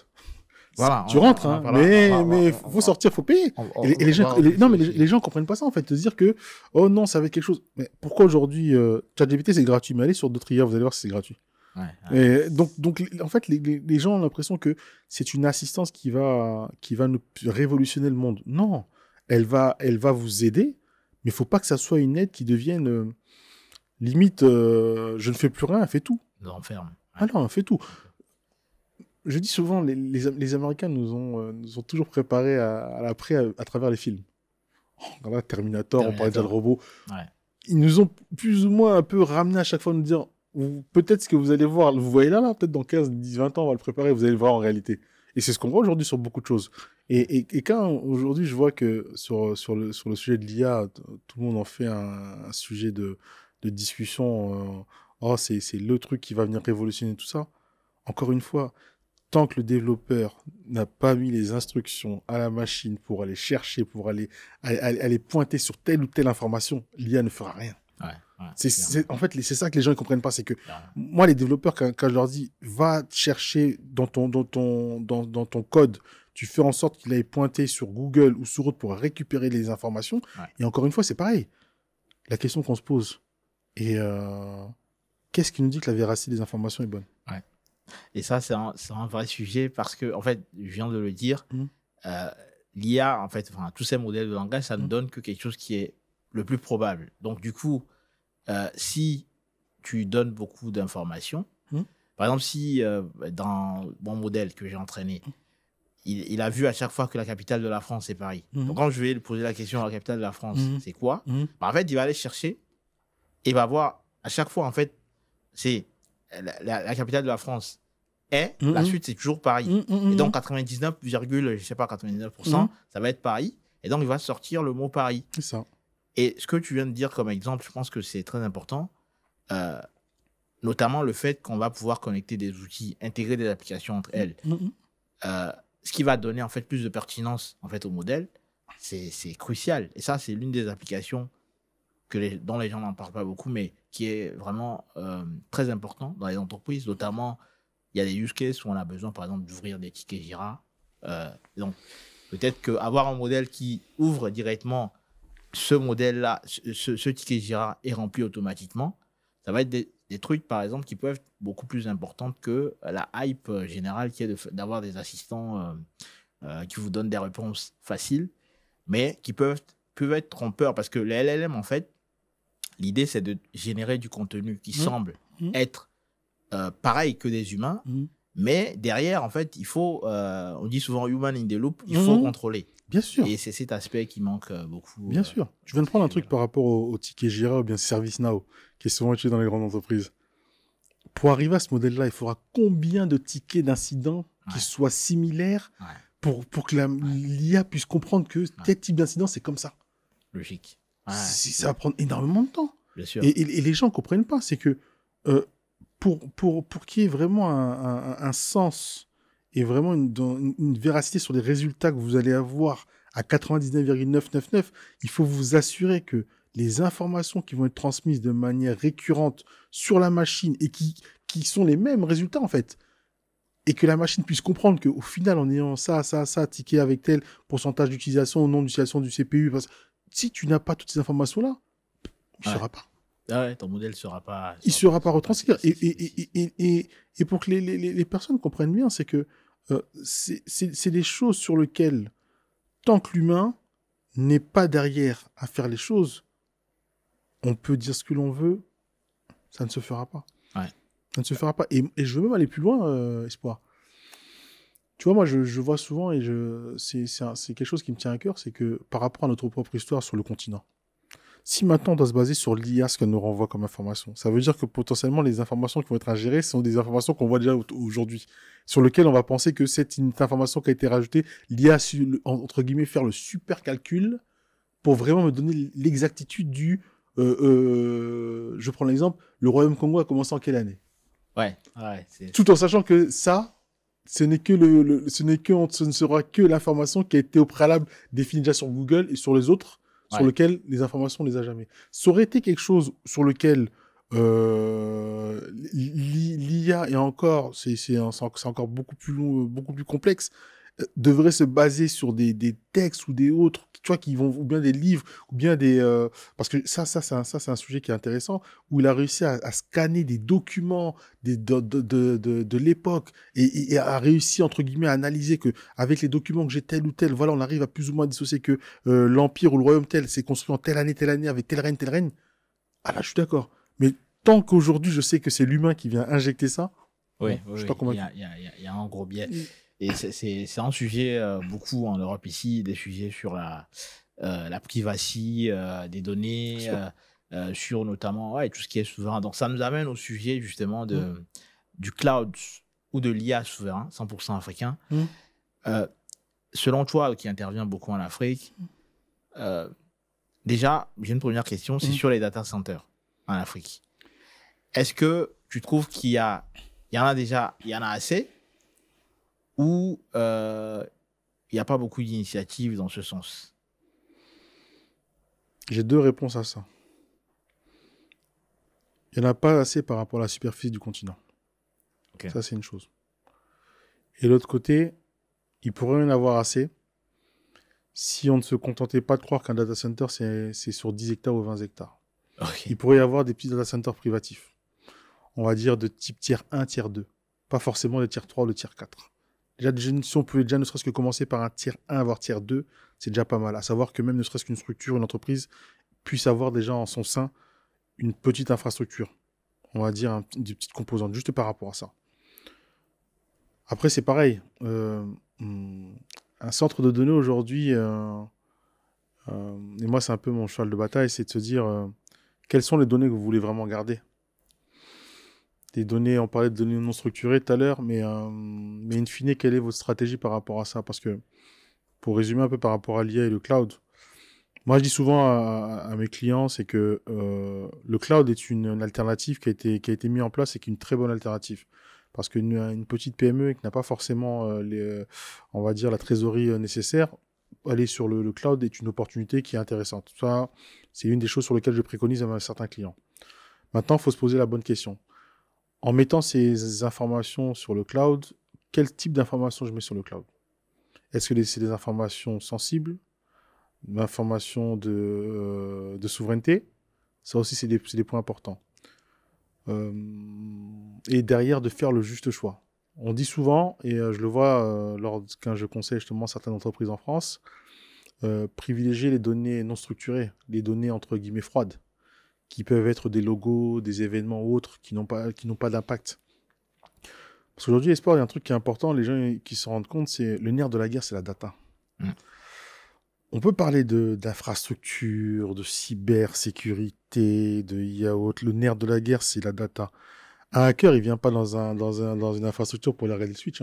Voilà, tu rentres, hein, mais faut sortir, faut payer. Et les gens comprennent pas ça en fait, de se dire que oh non, ça va être quelque chose. Mais pourquoi aujourd'hui ChatGPT c'est gratuit, mais allez sur d'autres IA, vous allez voir si c'est gratuit. Et donc en fait les gens ont l'impression que c'est une assistance qui va nous révolutionner le monde. Non, elle va vous aider, mais il faut pas que ça soit une aide qui devienne limite je ne fais plus rien, elle fait tout. L'enferme. Ah non, elle fait tout. Je dis souvent, les Américains nous ont toujours préparés à l'après à travers les films. Voilà, Terminator, on parlait déjà de robots. Ouais. Ils nous ont plus ou moins un peu ramené à chaque fois, nous dire peut-être ce que vous allez voir, vous voyez là, peut-être dans 15, 10, 20 ans, on va le préparer, vous allez le voir en réalité. Et c'est ce qu'on voit aujourd'hui sur beaucoup de choses. Et quand aujourd'hui je vois que sur le sujet de l'IA, tout le monde en fait un sujet de discussion, c'est le truc qui va venir révolutionner tout ça. Encore une fois, tant que le développeur n'a pas mis les instructions à la machine pour aller chercher, pour aller pointer sur telle ou telle information, l'IA ne fera rien. En fait, c'est ça que les gens ne comprennent pas, c'est que moi, les développeurs, quand je leur dis, va chercher dans ton code, tu fais en sorte qu'il aille pointer sur Google ou sur autre pour récupérer les informations. Et encore une fois, c'est pareil. La question qu'on se pose, et qu'est-ce qui nous dit que la véracité des informations est bonne? Et ça, c'est un vrai sujet parce que, en fait, je viens de le dire, l'IA, en fait, tous ces modèles de langage, ça ne donne que quelque chose qui est le plus probable. Donc, du coup, si tu donnes beaucoup d'informations, par exemple, si dans mon modèle que j'ai entraîné, il a vu à chaque fois que la capitale de la France, c'est Paris. Donc, quand je vais lui poser la question, la capitale de la France, c'est quoi? En fait, il va aller chercher et va voir à chaque fois, en fait, c'est la capitale de la France est, la suite, c'est toujours Paris. Et donc, 99, je sais pas, 99%, ça va être Paris. Et donc, il va sortir le mot Paris. C'est ça. Et ce que tu viens de dire comme exemple, je pense que c'est très important. Notamment le fait qu'on va pouvoir connecter des outils, intégrer des applications entre elles. Ce qui va donner en fait plus de pertinence en fait au modèle, c'est crucial. Et ça, c'est l'une des applications dont les gens n'en parlent pas beaucoup, mais qui est vraiment très important dans les entreprises. Notamment, il y a des use cases où on a besoin, par exemple, d'ouvrir des tickets Jira. Donc, peut-être qu'avoir un modèle qui ouvre directement ce modèle-là, ce ticket Jira est rempli automatiquement, ça va être des trucs, par exemple, qui peuvent être beaucoup plus importantes que la hype générale qui est d'avoir des assistants qui vous donnent des réponses faciles, mais qui peuvent être trompeurs. Parce que les LLM, en fait, l'idée, c'est de générer du contenu qui semble être pareil que des humains, mais derrière, en fait, il faut, on dit souvent human in the loop, il faut contrôler. Bien sûr. Et c'est cet aspect qui manque beaucoup. Bien sûr. Je viens de prendre un truc par rapport au ticket Jira ou bien ServiceNow, qui est souvent utilisé dans les grandes entreprises. Pour arriver à ce modèle-là, il faudra combien de tickets d'incidents qui soient similaires pour que l'IA puisse comprendre que tel type d'incident, c'est comme ça. Logique. Ça va prendre énormément de temps. Bien sûr. Et les gens ne comprennent pas. C'est que pour qu'il y ait vraiment un sens et vraiment une véracité sur les résultats que vous allez avoir à 99,999, il faut vous assurer que les informations qui vont être transmises de manière récurrente sur la machine et qui sont les mêmes résultats en fait, et que la machine puisse comprendre qu'au final, en ayant ça, ticket avec tel pourcentage d'utilisation, nombre d'utilisation du CPU, parce que si tu n'as pas toutes ces informations-là, il ne sera pas. Ah ouais, ton modèle ne sera pas... Il ne sera pas retranscrit. Et pour que les personnes comprennent bien, c'est que c'est des choses sur lesquelles, tant que l'humain n'est pas derrière à faire les choses, on peut dire ce que l'on veut, ça ne se fera pas. Ouais. Ça ne se fera pas. Et je veux même aller plus loin, Espoir. Tu vois, moi, je vois souvent, et c'est quelque chose qui me tient à cœur, c'est que par rapport à notre propre histoire sur le continent, si maintenant on doit se baser sur l'IA, ce qu'elle nous renvoie comme information, ça veut dire que potentiellement les informations qui vont être ingérées sont des informations qu'on voit déjà aujourd'hui, sur lesquelles on va penser que c'est une information qui a été rajoutée, l'IA a su, entre guillemets, faire le super calcul pour vraiment me donner l'exactitude du... je prends l'exemple, le Royaume Congo a commencé en quelle année? Tout en sachant que ça, ce ne sera que l'information qui a été au préalable définie déjà sur Google et sur les autres, sur lequel les informations, on les a jamais. Ça aurait été quelque chose sur lequel l'IA, et encore, c'est encore beaucoup plus long, beaucoup plus complexe, devrait se baser sur des textes ou des autres, tu vois, qui vont, ou bien des livres, ou bien des... parce que ça c'est un sujet qui est intéressant, où il a réussi à scanner des documents de l'époque, et a réussi, entre guillemets, à analyser que avec les documents que j'ai tel ou tel, voilà, on arrive à plus ou moins dissocier que l'Empire ou le Royaume tel s'est construit en telle année, avec tel règne. Ah là, je suis d'accord. Mais tant qu'aujourd'hui, je sais que c'est l'humain qui vient injecter ça, je suis pas convaincu. Il y a un gros biais. Et c'est un sujet beaucoup en Europe ici, des sujets sur la privacy des données, sur notamment tout ce qui est souverain. Donc ça nous amène au sujet justement du cloud ou de l'IA souverain, 100% africain. Selon toi, qui intervient beaucoup en Afrique, déjà, j'ai une première question, c'est sur les data centers en Afrique. Est-ce que tu trouves qu'il y en a assez, ou il n'y a pas beaucoup d'initiatives dans ce sens? J'ai deux réponses à ça. Il n'y en a pas assez par rapport à la superficie du continent. Okay. Ça, c'est une chose. Et l'autre côté, il pourrait y en avoir assez si on ne se contentait pas de croire qu'un data center, c'est sur 10 hectares ou 20 hectares. Okay. Il pourrait y avoir des petits data centers privatifs. On va dire de type tiers 1, tiers 2. Pas forcément le tiers 3 ou le tiers 4. Déjà, si on pouvait déjà ne serait-ce que commencer par un tiers 1, voire tiers 2, c'est déjà pas mal. À savoir que même ne serait-ce qu'une structure, une entreprise, puisse avoir déjà en son sein une petite infrastructure. On va dire des petites composantes, juste par rapport à ça. Après, c'est pareil. Un centre de données aujourd'hui, et moi, c'est un peu mon cheval de bataille, c'est de se dire quelles sont les données que vous voulez vraiment garder. Des données, on parlait de données non structurées tout à l'heure, mais in fine, quelle est votre stratégie par rapport à ça? Parce que, pour résumer un peu par rapport à l'IA et le cloud, moi je dis souvent à mes clients, c'est que le cloud est une alternative qui a été mise en place et qui est une très bonne alternative. Parce qu'une petite PME qui n'a pas forcément, on va dire, la trésorerie nécessaire, aller sur le cloud est une opportunité qui est intéressante. Ça, c'est une des choses sur lesquelles je préconise à certains clients. Maintenant, il faut se poser la bonne question. En mettant ces informations sur le cloud, quel type d'informations je mets sur le cloud? Est-ce que c'est des informations sensibles, des informations de souveraineté? Ça aussi, c'est des points importants. Et derrière, de faire le juste choix. On dit souvent, et je le vois quand je conseille justement certaines entreprises en France, privilégier les données non structurées, les données entre guillemets froides, qui peuvent être des logos, des événements ou autres, qui n'ont pas d'impact. Parce qu'aujourd'hui, les sports, il y a un truc qui est important, les gens qui se rendent compte, c'est le nerf de la guerre, c'est la data. On peut parler d'infrastructure, de cybersécurité, de IA, le nerf de la guerre, c'est la data. Un hacker, il vient pas dans une infrastructure pour regarder le switch.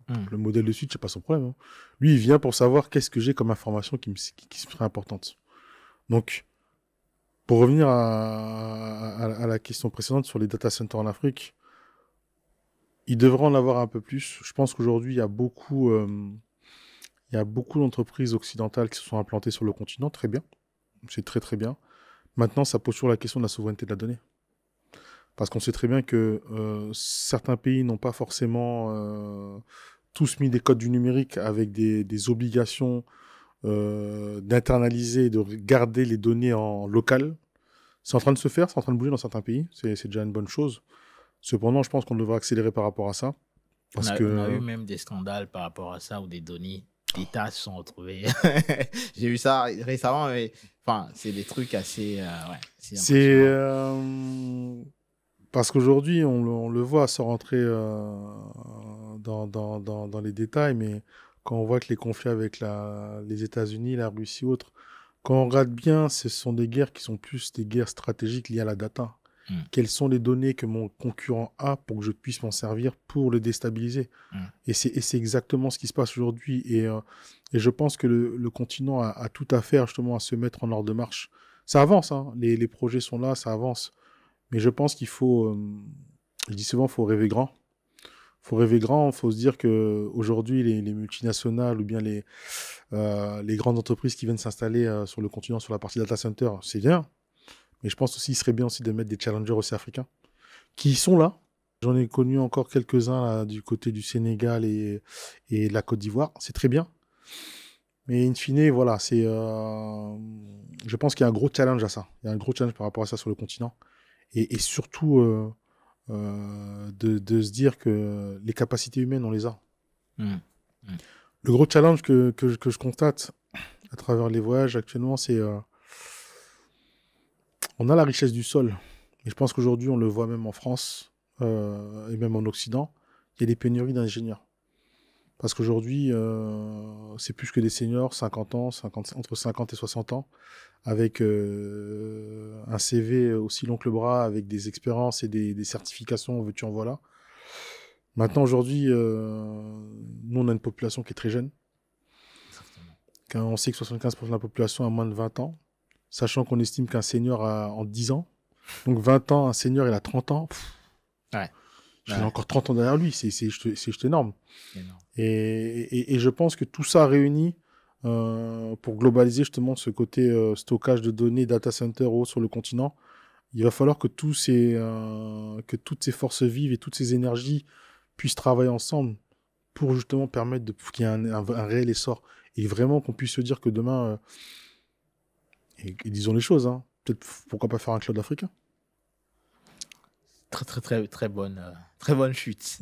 Le modèle de switch, c'est pas son problème. Hein. Lui, il vient pour savoir qu'est-ce que j'ai comme information qui serait importante. Donc, pour revenir à la question précédente sur les data centers en Afrique, ils devraient en avoir un peu plus. Je pense qu'aujourd'hui, il y a beaucoup d'entreprises occidentales qui se sont implantées sur le continent. Très bien. C'est très, très bien. Maintenant, ça pose toujours la question de la souveraineté de la donnée. Parce qu'on sait très bien que certains pays n'ont pas forcément tous mis des codes du numérique avec des obligations d'internaliser, de garder les données en local. C'est en train de se faire, c'est en train de bouger dans certains pays. C'est déjà une bonne chose. Cependant, je pense qu'on devrait accélérer par rapport à ça. On a eu même des scandales par rapport à ça où des données d'État se sont retrouvées. J'ai vu ça récemment, mais enfin, c'est des trucs assez... c'est parce qu'aujourd'hui, on le voit sans rentrer dans les détails, mais quand on voit que les conflits avec les États-Unis, la Russie et autres, quand on regarde bien, ce sont des guerres qui sont plus des guerres stratégiques liées à la data. Quelles sont les données que mon concurrent a pour que je puisse m'en servir pour le déstabiliser? Et c'est exactement ce qui se passe aujourd'hui. Et je pense que le continent a tout à faire justement à se mettre en ordre de marche. Ça avance, hein. Les projets sont là, ça avance. Mais je pense qu'il faut, je dis souvent, il faut rêver grand. Il faut rêver grand, il faut se dire qu'aujourd'hui, les multinationales ou bien les grandes entreprises qui viennent s'installer sur le continent, sur la partie data center, c'est bien. Mais je pense aussi qu'il serait bien aussi de mettre des challengers aussi africains qui sont là. J'en ai connu encore quelques-uns là, du côté du Sénégal et de la Côte d'Ivoire. C'est très bien. Mais in fine, voilà, je pense qu'il y a un gros challenge à ça. Il y a un gros challenge par rapport à ça sur le continent. Et surtout de se dire que les capacités humaines, on les a. Le gros challenge que je constate à travers les voyages actuellement, c'est on a la richesse du sol. Et je pense qu'aujourd'hui, on le voit même en France et même en Occident, il y a des pénuries d'ingénieurs. Parce qu'aujourd'hui, c'est plus que des seniors, 50 ans, entre 50 et 60 ans, avec un CV aussi long que le bras, avec des expériences et des certifications, veux-tu en voilà. Maintenant, aujourd'hui, nous, on a une population qui est très jeune. Quand on sait que 75% de la population a moins de 20 ans, sachant qu'on estime qu'un senior a en 10 ans, donc 20 ans, un senior, il a 30 ans. Il a encore 30 ans derrière lui, c'est juste énorme. Et je pense que tout ça réuni pour globaliser justement ce côté stockage de données, data center ou sur le continent, il va falloir que toutes ces forces vives et toutes ces énergies puissent travailler ensemble pour justement permettre qu'il y ait un réel essor. Et vraiment qu'on puisse se dire que demain, et disons les choses, hein, peut-être pourquoi pas faire un cloud africain. Très bonne chute.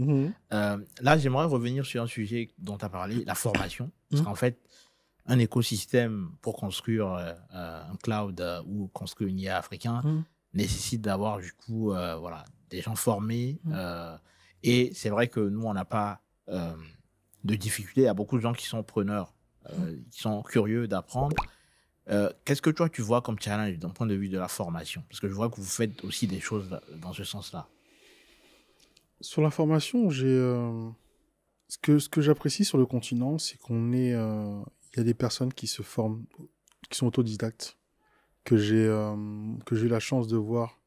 Là, j'aimerais revenir sur un sujet dont tu as parlé, la formation. Parce qu'en fait, un écosystème pour construire un cloud ou construire une IA africain nécessite d'avoir du coup des gens formés. Et c'est vrai que nous, on n'a pas de difficulté. Il y a beaucoup de gens qui sont preneurs, qui sont curieux d'apprendre. Qu'est-ce que toi, tu vois comme challenge d'un point de vue de la formation? Parce que je vois que vous faites aussi des choses dans ce sens-là. Sur la formation, ce que j'apprécie sur le continent, c'est il y a des personnes qui se forment, qui sont autodidactes, que j'ai eu la chance de voir,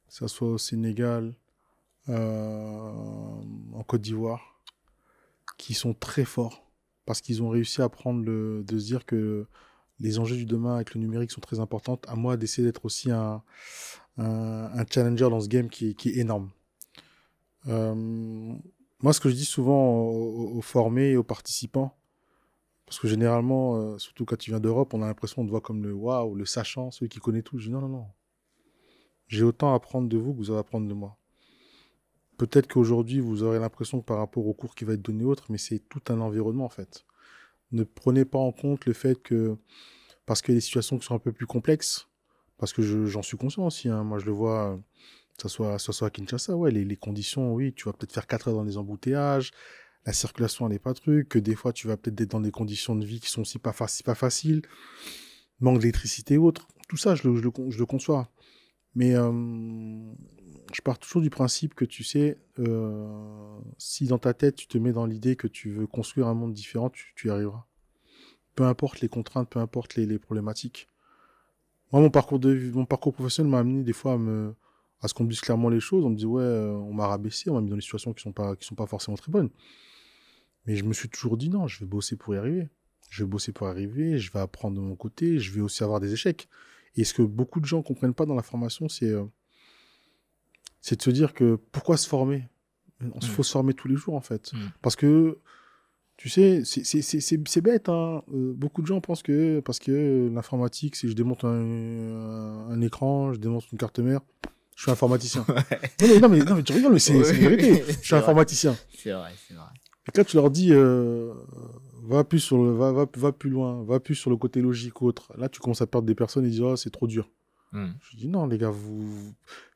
que ce soit au Sénégal, en Côte d'Ivoire, qui sont très forts parce qu'ils ont réussi à de se dire que les enjeux du demain avec le numérique sont très importants. À moi d'essayer d'être aussi un challenger dans ce game qui est énorme. Moi, ce que je dis souvent aux formés et aux participants, parce que généralement, surtout quand tu viens d'Europe, on a l'impression qu'on te voit comme le waouh, le sachant, celui qui connaît tout. Je dis non, non, non. J'ai autant à apprendre de vous que vous avez à apprendre de moi. Peut-être qu'aujourd'hui, vous aurez l'impression que par rapport au cours qui va être donné autre, mais c'est tout un environnement, en fait. Ne prenez pas en compte le fait que, parce qu'il y a des situations qui sont un peu plus complexes, parce que j'en suis conscient aussi, hein. Moi, je le vois, que ça soit à Kinshasa, ouais, les conditions, oui, tu vas peut-être faire 4 heures dans les embouteillages, la circulation n'est pas truc, que des fois, tu vas peut-être être dans des conditions de vie qui sont aussi pas faciles, manque d'électricité et autres. Tout ça, je le conçois. Mais je pars toujours du principe que, tu sais, si dans ta tête, tu te mets dans l'idée que tu veux construire un monde différent, tu y arriveras. Peu importe les contraintes, peu importe les problématiques. Moi, mon parcours professionnel m'a amené des fois à ce qu'on me dise clairement les choses. On me dit, ouais, on m'a rabaissé, on m'a mis dans des situations qui sont pas forcément très bonnes. Mais je me suis toujours dit, non, je vais bosser pour y arriver. Je vais bosser pour y arriver, je vais apprendre de mon côté, je vais aussi avoir des échecs. Et ce que beaucoup de gens ne comprennent pas dans la formation, c'est de se dire que pourquoi se former? Il faut se former tous les jours, en fait. Parce que, tu sais, c'est bête, hein. Beaucoup de gens pensent que parce que l'informatique, c'est je démonte un écran, je démonte une carte mère, je suis informaticien. Non, mais tu rigoles, mais c'est la vérité. Je suis informaticien. C'est vrai, c'est vrai. Et quand tu leur dis, va plus loin, va plus sur le côté logique ou autre, là, tu commences à perdre des personnes et disent, oh, c'est trop dur. Je dis, non, les gars, vous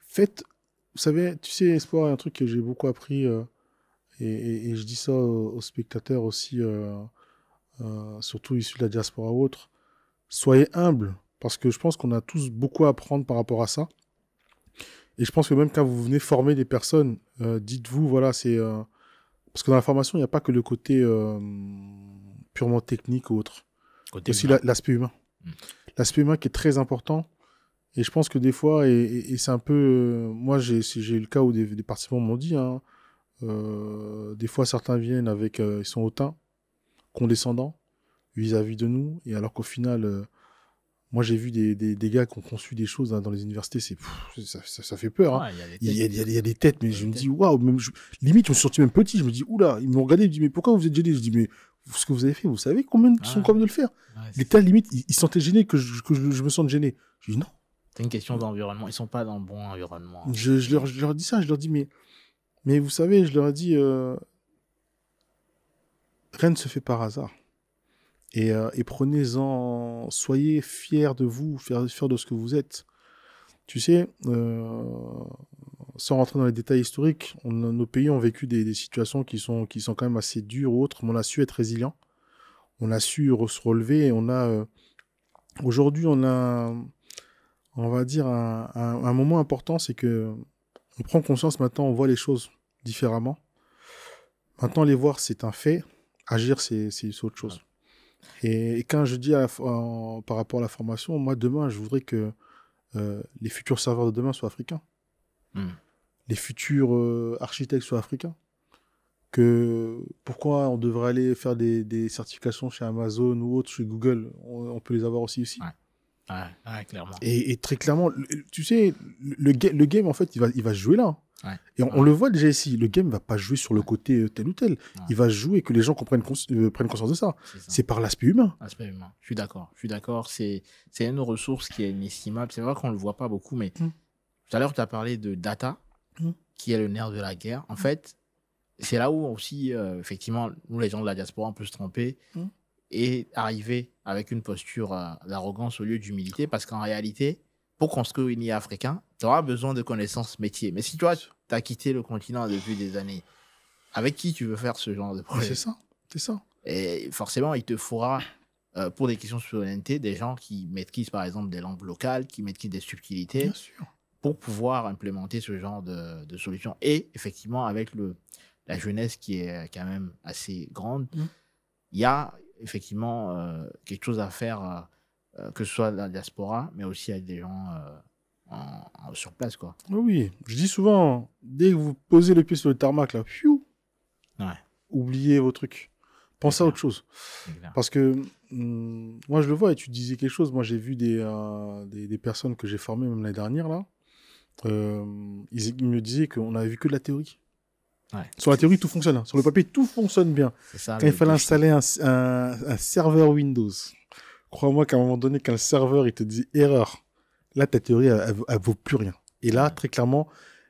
faites, vous savez, tu sais, Espoir, un truc que j'ai beaucoup appris, et je dis ça aux spectateurs aussi, surtout issus de la diaspora ou autre, soyez humbles, parce que je pense qu'on a tous beaucoup à apprendre par rapport à ça. Et je pense que même quand vous venez former des personnes, dites-vous, voilà, c'est... parce que dans la formation, il n'y a pas que le côté purement technique ou autre. Il y a aussi l'aspect humain. L'aspect humain qui est très important. Et je pense que des fois, et c'est un peu... moi, j'ai eu le cas où des participants m'ont dit, hein, des fois, certains viennent avec... ils sont hautains, condescendants, vis-à-vis de nous. Et alors qu'au final... moi, j'ai vu des gars qui ont conçu des choses, hein, dans les universités, ça fait peur. Hein. Ouais, il y a des têtes, mais je me dis, waouh, limite, je me suis senti même petit. Je me dis, oula, ils m'ont regardé, ils me disent, mais pourquoi vous êtes gêné? Je dis, mais ce que vous avez fait, vous savez combien sont capables de le faire? Les têtes, limite, ils sentaient gênés que je me sente gêné. Je dis, non. C'est une question d'environnement. Ils sont pas dans le bon environnement. Je leur dis ça, je leur dis, mais vous savez, je leur ai dit, rien ne se fait par hasard. Et prenez-en, soyez fiers de vous, fiers de ce que vous êtes. Tu sais, sans rentrer dans les détails historiques, nos pays ont vécu des situations qui sont quand même assez dures ou autres, mais on a su être résilient, on a su se relever, et aujourd'hui, on va dire, un moment important, c'est que on prend conscience maintenant, on voit les choses différemment. Maintenant, les voir, c'est un fait. Agir, c'est autre chose. Et quand je dis par rapport à la formation, moi, demain, je voudrais que les futurs serveurs de demain soient africains. Les futurs architectes soient africains. Pourquoi on devrait aller faire des certifications chez Amazon ou autre, chez Google? On peut les avoir aussi. Ouais, clairement. Et très clairement, tu sais, le game, en fait, il va se jouer là. Ouais. Et on le voit déjà ici, le game ne va pas jouer sur le côté tel ou tel. Ouais. Il va jouer que les gens prennent conscience de ça. C'est par l'aspect humain. L'aspect humain. Je suis d'accord. C'est une ressource qui est inestimable. C'est vrai qu'on ne le voit pas beaucoup, mais tout à l'heure, tu as parlé de data, qui est le nerf de la guerre. En fait, c'est là où aussi, effectivement, nous, les gens de la diaspora, on peut se tromper et arriver avec une posture d'arrogance au lieu d'humilité, parce qu'en réalité, pour construire une IA africaine, tu auras besoin de connaissances métiers. Mais si toi, tu as quitté le continent depuis des années, avec qui tu veux faire ce genre de projet? C'est ça. Et forcément, il te faudra, pour des questions de souveraineté, des gens qui maîtrisent par exemple des langues locales, qui maîtrisent des subtilités. Bien sûr. pour pouvoir implémenter ce genre de solution. Et effectivement, avec la jeunesse qui est quand même assez grande, il y a effectivement quelque chose à faire, que ce soit dans la diaspora, mais aussi avec des gens sur place, quoi. Oui, je dis souvent, dès que vous posez le pied sur le tarmac, là, oubliez vos trucs. Pensez à autre chose. Parce que moi, je le vois, et tu disais quelque chose. Moi, j'ai vu des personnes que j'ai formées même l'année dernière, là. Ils me disaient qu'on avait vu que de la théorie. Sur la théorie, tout fonctionne. Hein. Sur le papier, tout fonctionne bien. Ça, quand il fallait installer un serveur Windows, crois-moi qu'à un moment donné, quand le serveur il te dit erreur, là, ta théorie, elle vaut plus rien. Et là, très clairement,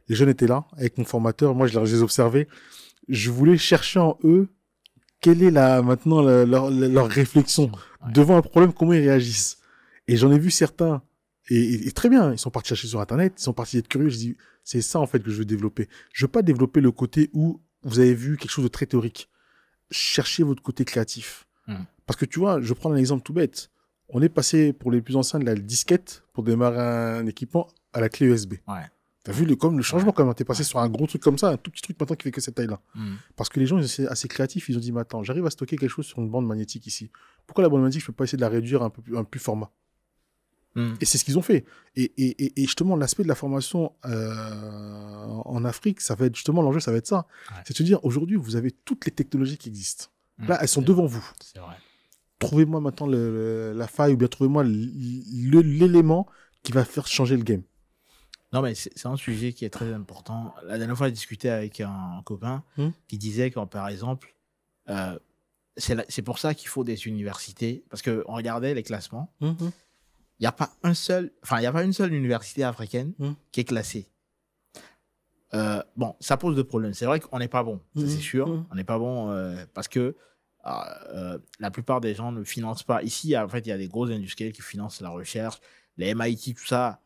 les jeunes étaient là, avec mon formateur. Moi, je les observais. Je voulais chercher en eux quelle est maintenant leur réflexion devant un problème, comment ils réagissent. Et j'en ai vu certains, et très bien, ils sont partis chercher sur Internet, ils sont partis être curieux. Je dis, c'est ça en fait que je veux développer. Je veux pas développer le côté où vous avez vu quelque chose de très théorique. Cherchez votre côté créatif. Parce que tu vois, je prends un exemple tout bête. On est passé pour les plus anciens de la disquette pour démarrer un équipement à la clé USB. T'as vu le changement quand même. T'es passé sur un gros truc comme ça, un tout petit truc maintenant qui fait que cette taille-là. Parce que les gens, ils sont assez créatifs. Ils ont dit, mais attends, j'arrive à stocker quelque chose sur une bande magnétique ici. Pourquoi la bande magnétique, je peux pas essayer de la réduire un plus format? Et c'est ce qu'ils ont fait. Et justement, l'aspect de la formation en Afrique, ça va être justement l'enjeu, ça va être ça. C'est de se dire, aujourd'hui, vous avez toutes les technologies qui existent. Là, elles sont devant vous. C'est vrai. Trouvez-moi maintenant la faille ou bien trouvez-moi l'élément qui va faire changer le game. Non, mais c'est un sujet qui est très important. La dernière fois, j'ai discuté avec un copain qui disait que, par exemple, c'est pour ça qu'il faut des universités. Parce qu'on regardait les classements. Il n'y a pas une seule université africaine qui est classée. Bon, ça pose deux problèmes. C'est vrai qu'on n'est pas bon, ça c'est sûr. On n'est pas bon parce que la plupart des gens ne financent pas. Ici, en fait, il y a des gros industriels qui financent la recherche. Les MIT, tout ça,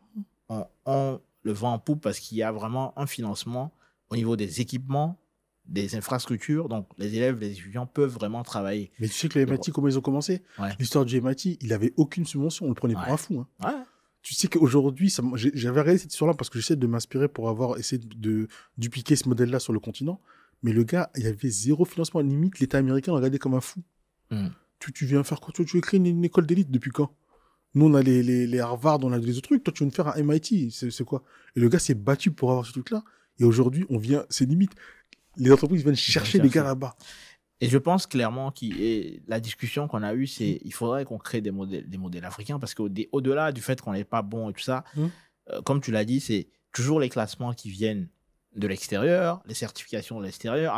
ont le vent en poupe parce qu'il y a vraiment un financement au niveau des équipements, des infrastructures. Donc, les élèves, les étudiants peuvent vraiment travailler. Mais tu sais que les MIT, comment ils ont commencé? L'histoire du MIT, il n'avait aucune subvention. On le prenait pour un fou. Hein. Tu sais qu'aujourd'hui, j'avais regardé cette histoire-là parce que j'essaie de m'inspirer pour avoir essayé de dupliquer ce modèle-là sur le continent. Mais le gars, il y avait zéro financement. Limite, l'État américain le regardait comme un fou. Tu viens faire quoi? Tu veux créer une école d'élite depuis quand? Nous, on a les Harvard, on a les autres trucs. Toi, tu veux me faire un MIT. C'est quoi? Et le gars s'est battu pour avoir ce truc-là. Et aujourd'hui, c'est limite. Les entreprises viennent chercher les gars là-bas. Et je pense clairement que la discussion qu'on a eue, c'est il faudrait qu'on crée des modèles africains parce qu'au-delà du fait qu'on n'est pas bon et tout ça, comme tu l'as dit, c'est toujours les classements qui viennent de l'extérieur, les certifications de l'extérieur,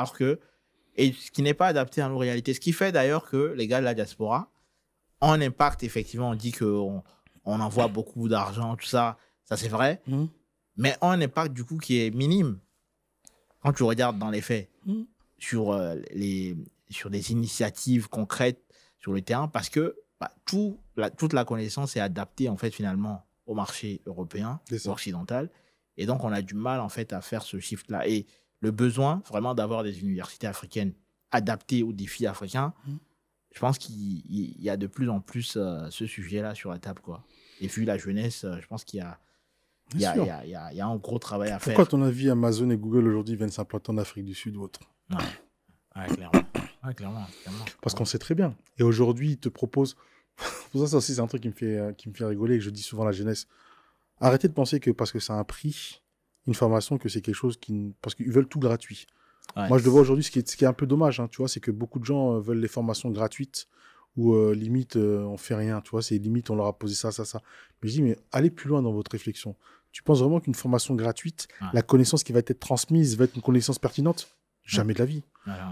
et ce qui n'est pas adapté à nos réalités. Ce qui fait d'ailleurs que les gars de la diaspora ont un impact, effectivement, on dit qu'on envoie beaucoup d'argent, tout ça, ça c'est vrai, mais ont un impact du coup qui est minime quand tu regardes dans les faits sur des initiatives concrètes sur le terrain, parce que toute la connaissance est adaptée en fait finalement au marché européen ou occidental, et donc on a du mal en fait à faire ce shift-là. Et le besoin vraiment d'avoir des universités africaines adaptées aux défis africains, je pense qu'il y a de plus en plus ce sujet-là sur la table, quoi. Et vu la jeunesse, je pense qu'il y a un gros travail à faire. Pourquoi, à ton avis, Amazon et Google aujourd'hui viennent s'implanter en Afrique du Sud ou autre? Clairement. Parce qu'on sait très bien. Et aujourd'hui, ils te proposent... Pour ça aussi, c'est un truc qui me fait rigoler et que je dis souvent à la jeunesse. Arrêtez de penser que parce que ça a un prix, une formation, que c'est quelque chose parce qu'ils veulent tout gratuit. Moi, je le vois aujourd'hui, ce qui est un peu dommage, hein, tu vois, c'est que beaucoup de gens veulent les formations gratuites où limite, on fait rien, tu vois, c'est limite, on leur a posé ça. Mais je dis, mais allez plus loin dans votre réflexion. Tu penses vraiment qu'une formation gratuite, la connaissance qui va être transmise va être une connaissance pertinente? Jamais de la vie.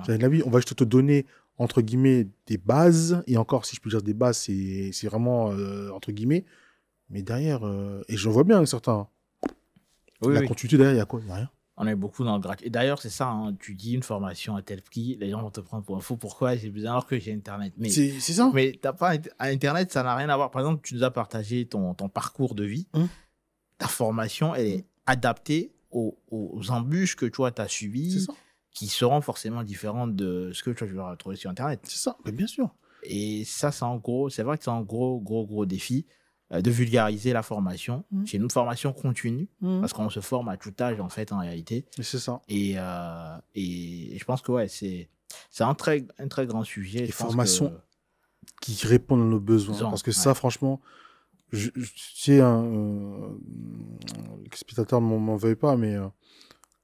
Jamais de la vie. On va juste te donner, entre guillemets, des bases. Et encore, si je peux dire des bases, c'est vraiment entre guillemets. Mais derrière, et je vois bien certains. La continuité derrière, il y a quoi? Il n'y a rien. On est beaucoup dans le gratuit. Et d'ailleurs, c'est ça, hein, tu dis une formation à tel prix, les gens vont te prendre pour un fou. Pourquoi? J'ai besoin alors que j'ai Internet. Mais c'est ça. Mais t'as pas Internet, ça n'a rien à voir. Par exemple, tu nous as partagé ton parcours de vie. Ta formation, elle est adaptée aux embûches que toi, tu as subies, qui seront forcément différentes de ce que tu vas retrouver sur Internet. C'est ça, mais bien sûr. Et ça, c'est vrai que c'est un gros défi. de vulgariser la formation. C'est une formation continue parce qu'on se forme à tout âge, en fait, en réalité. Et c'est ça. Et je pense que ouais, c'est un très grand sujet. Les formations qui répondent à nos besoins. Parce que ça, franchement, tu sais, l'expectateur ne m'en veuille pas, mais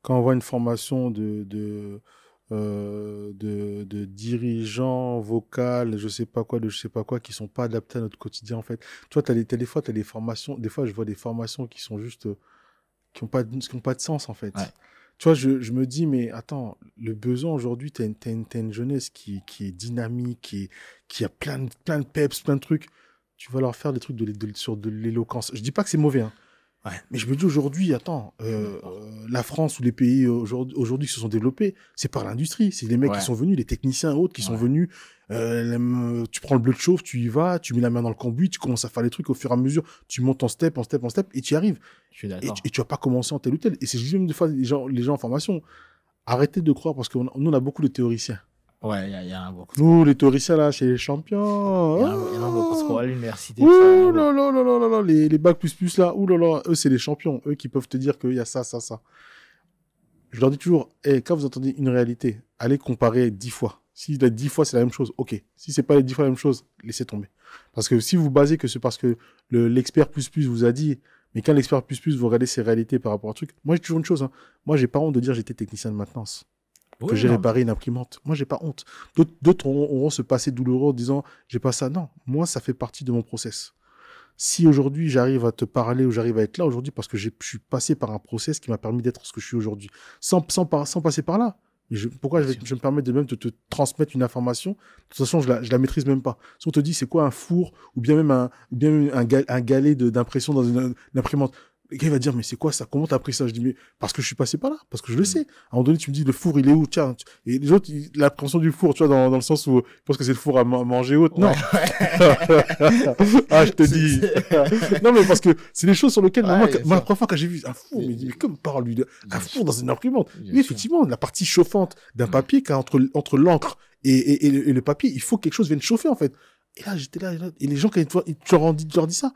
quand on voit une formation de dirigeants vocal, je sais pas quoi, qui sont pas adaptés à notre quotidien, en fait. Tu vois, des fois, des formations, des fois, je vois des formations qui sont juste, qui ont pas de sens, en fait. Ouais. Tu vois, je me dis, mais attends, le besoin aujourd'hui, t'as une jeunesse qui est dynamique, qui a plein de peps, plein de trucs. Tu vas leur faire des trucs sur de l'éloquence. Je dis pas que c'est mauvais, hein. Ouais. Mais je me dis aujourd'hui, attends, la France ou les pays aujourd'hui qui se sont développés, c'est par l'industrie. C'est les mecs qui sont venus, les techniciens et autres qui sont venus. Tu prends le bleu de chauffe, tu y vas, tu mets la main dans le cambouis, tu commences à faire les trucs au fur et à mesure. Tu montes en step, et tu y arrives. Je suis d'accord. Et tu vas pas commencer en tel ou tel. Et c'est juste même des fois les gens en formation. Arrêtez de croire parce que nous, on a beaucoup de théoriciens. Ouais, il y en a beaucoup. Nous, les théoriciens, là, chez les champions. Il y en a beaucoup. Parce qu'on va à l'université. Ouh là là là là là, les bacs plus là, ouh là là, eux, c'est les champions. Eux qui peuvent te dire qu'il y a ça. Je leur dis toujours, quand vous entendez une réalité, allez comparer 10 fois. Si les 10 fois, c'est la même chose, ok. Si c'est pas les 10 fois la même chose, laissez tomber. Parce que si vous basez que c'est parce que l'expert plus vous a dit, mais quand l'expert plus vous regardez ses réalités par rapport à un truc, moi, j'ai toujours une chose, hein. Moi, j'ai pas honte de dire j'étais technicien de maintenance. Que j'ai réparé une imprimante. Moi, j'ai pas honte. D'autres auront ce passé douloureux en disant j'ai pas ça. Non, moi, ça fait partie de mon process. Si aujourd'hui j'arrive à te parler ou j'arrive à être là aujourd'hui parce que je suis passé par un process qui m'a permis d'être ce que je suis aujourd'hui, sans passer par là. Mais pourquoi je me permets de même te transmettre une information? De toute façon, je la maîtrise même pas. Si on te dit c'est quoi un four ou bien même un galet d'impression dans une imprimante. Le gars, il va dire, mais c'est quoi ça? Comment t'as appris ça? Je dis, mais parce que je suis passé par là, parce que je le sais. À un moment donné, tu me dis, le four, il est où? Tiens, et les autres, l'appréhension du four, tu vois, dans le sens où je pense que c'est le four à manger autre. Non. Ah, je te dis. Non, mais parce que c'est des choses sur lesquelles, moi, la première fois que j'ai vu un four, mais comme parle lui, un four dans une imprimante. Oui, effectivement, la partie chauffante d'un papier, entre l'encre et le papier, il faut que quelque chose vienne chauffer, en fait. Et là, j'étais là, et les gens, quand tu leur dis ça,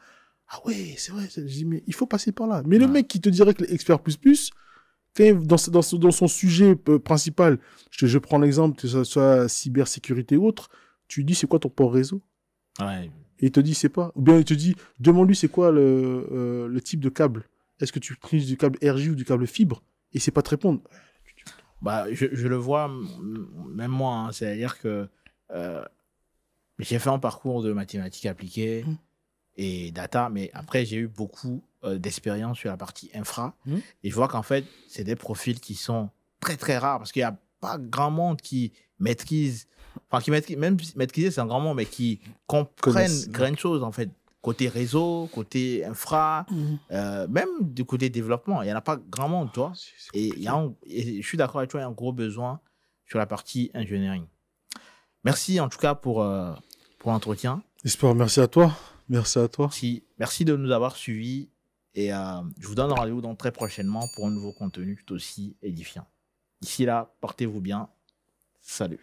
ah ouais, c'est vrai. Je dis, mais il faut passer par là. Mais le mec qui te dirait que l'expert dans son sujet principal, je prends l'exemple, que ce soit cybersécurité ou autre, tu lui dis, c'est quoi ton port réseau? Ouais. Et il te dit, c'est pas. Ou bien il te dit, demande-lui, c'est quoi le type de câble? Est-ce que tu utilises du câble RJ ou du câble fibre? Et c'est pas te répondre. Bah, je le vois, même moi, hein, c'est-à-dire que j'ai fait un parcours de mathématiques appliquées et data, mais après, j'ai eu beaucoup d'expérience sur la partie infra. Et je vois qu'en fait, c'est des profils qui sont très, très rares parce qu'il n'y a pas grand monde qui maîtrise, même maîtriser, c'est un grand mot, mais qui comprennent grain de choses, en fait. Côté réseau, côté infra, même du côté développement, il n'y en a pas grand monde, toi. Et je suis d'accord avec toi, il y a un gros besoin sur la partie engineering. Merci en tout cas pour l'entretien. Espoir, merci à toi. Merci à toi. Merci de nous avoir suivis et je vous donne rendez-vous donc très prochainement pour un nouveau contenu tout aussi édifiant. D'ici là, portez-vous bien. Salut.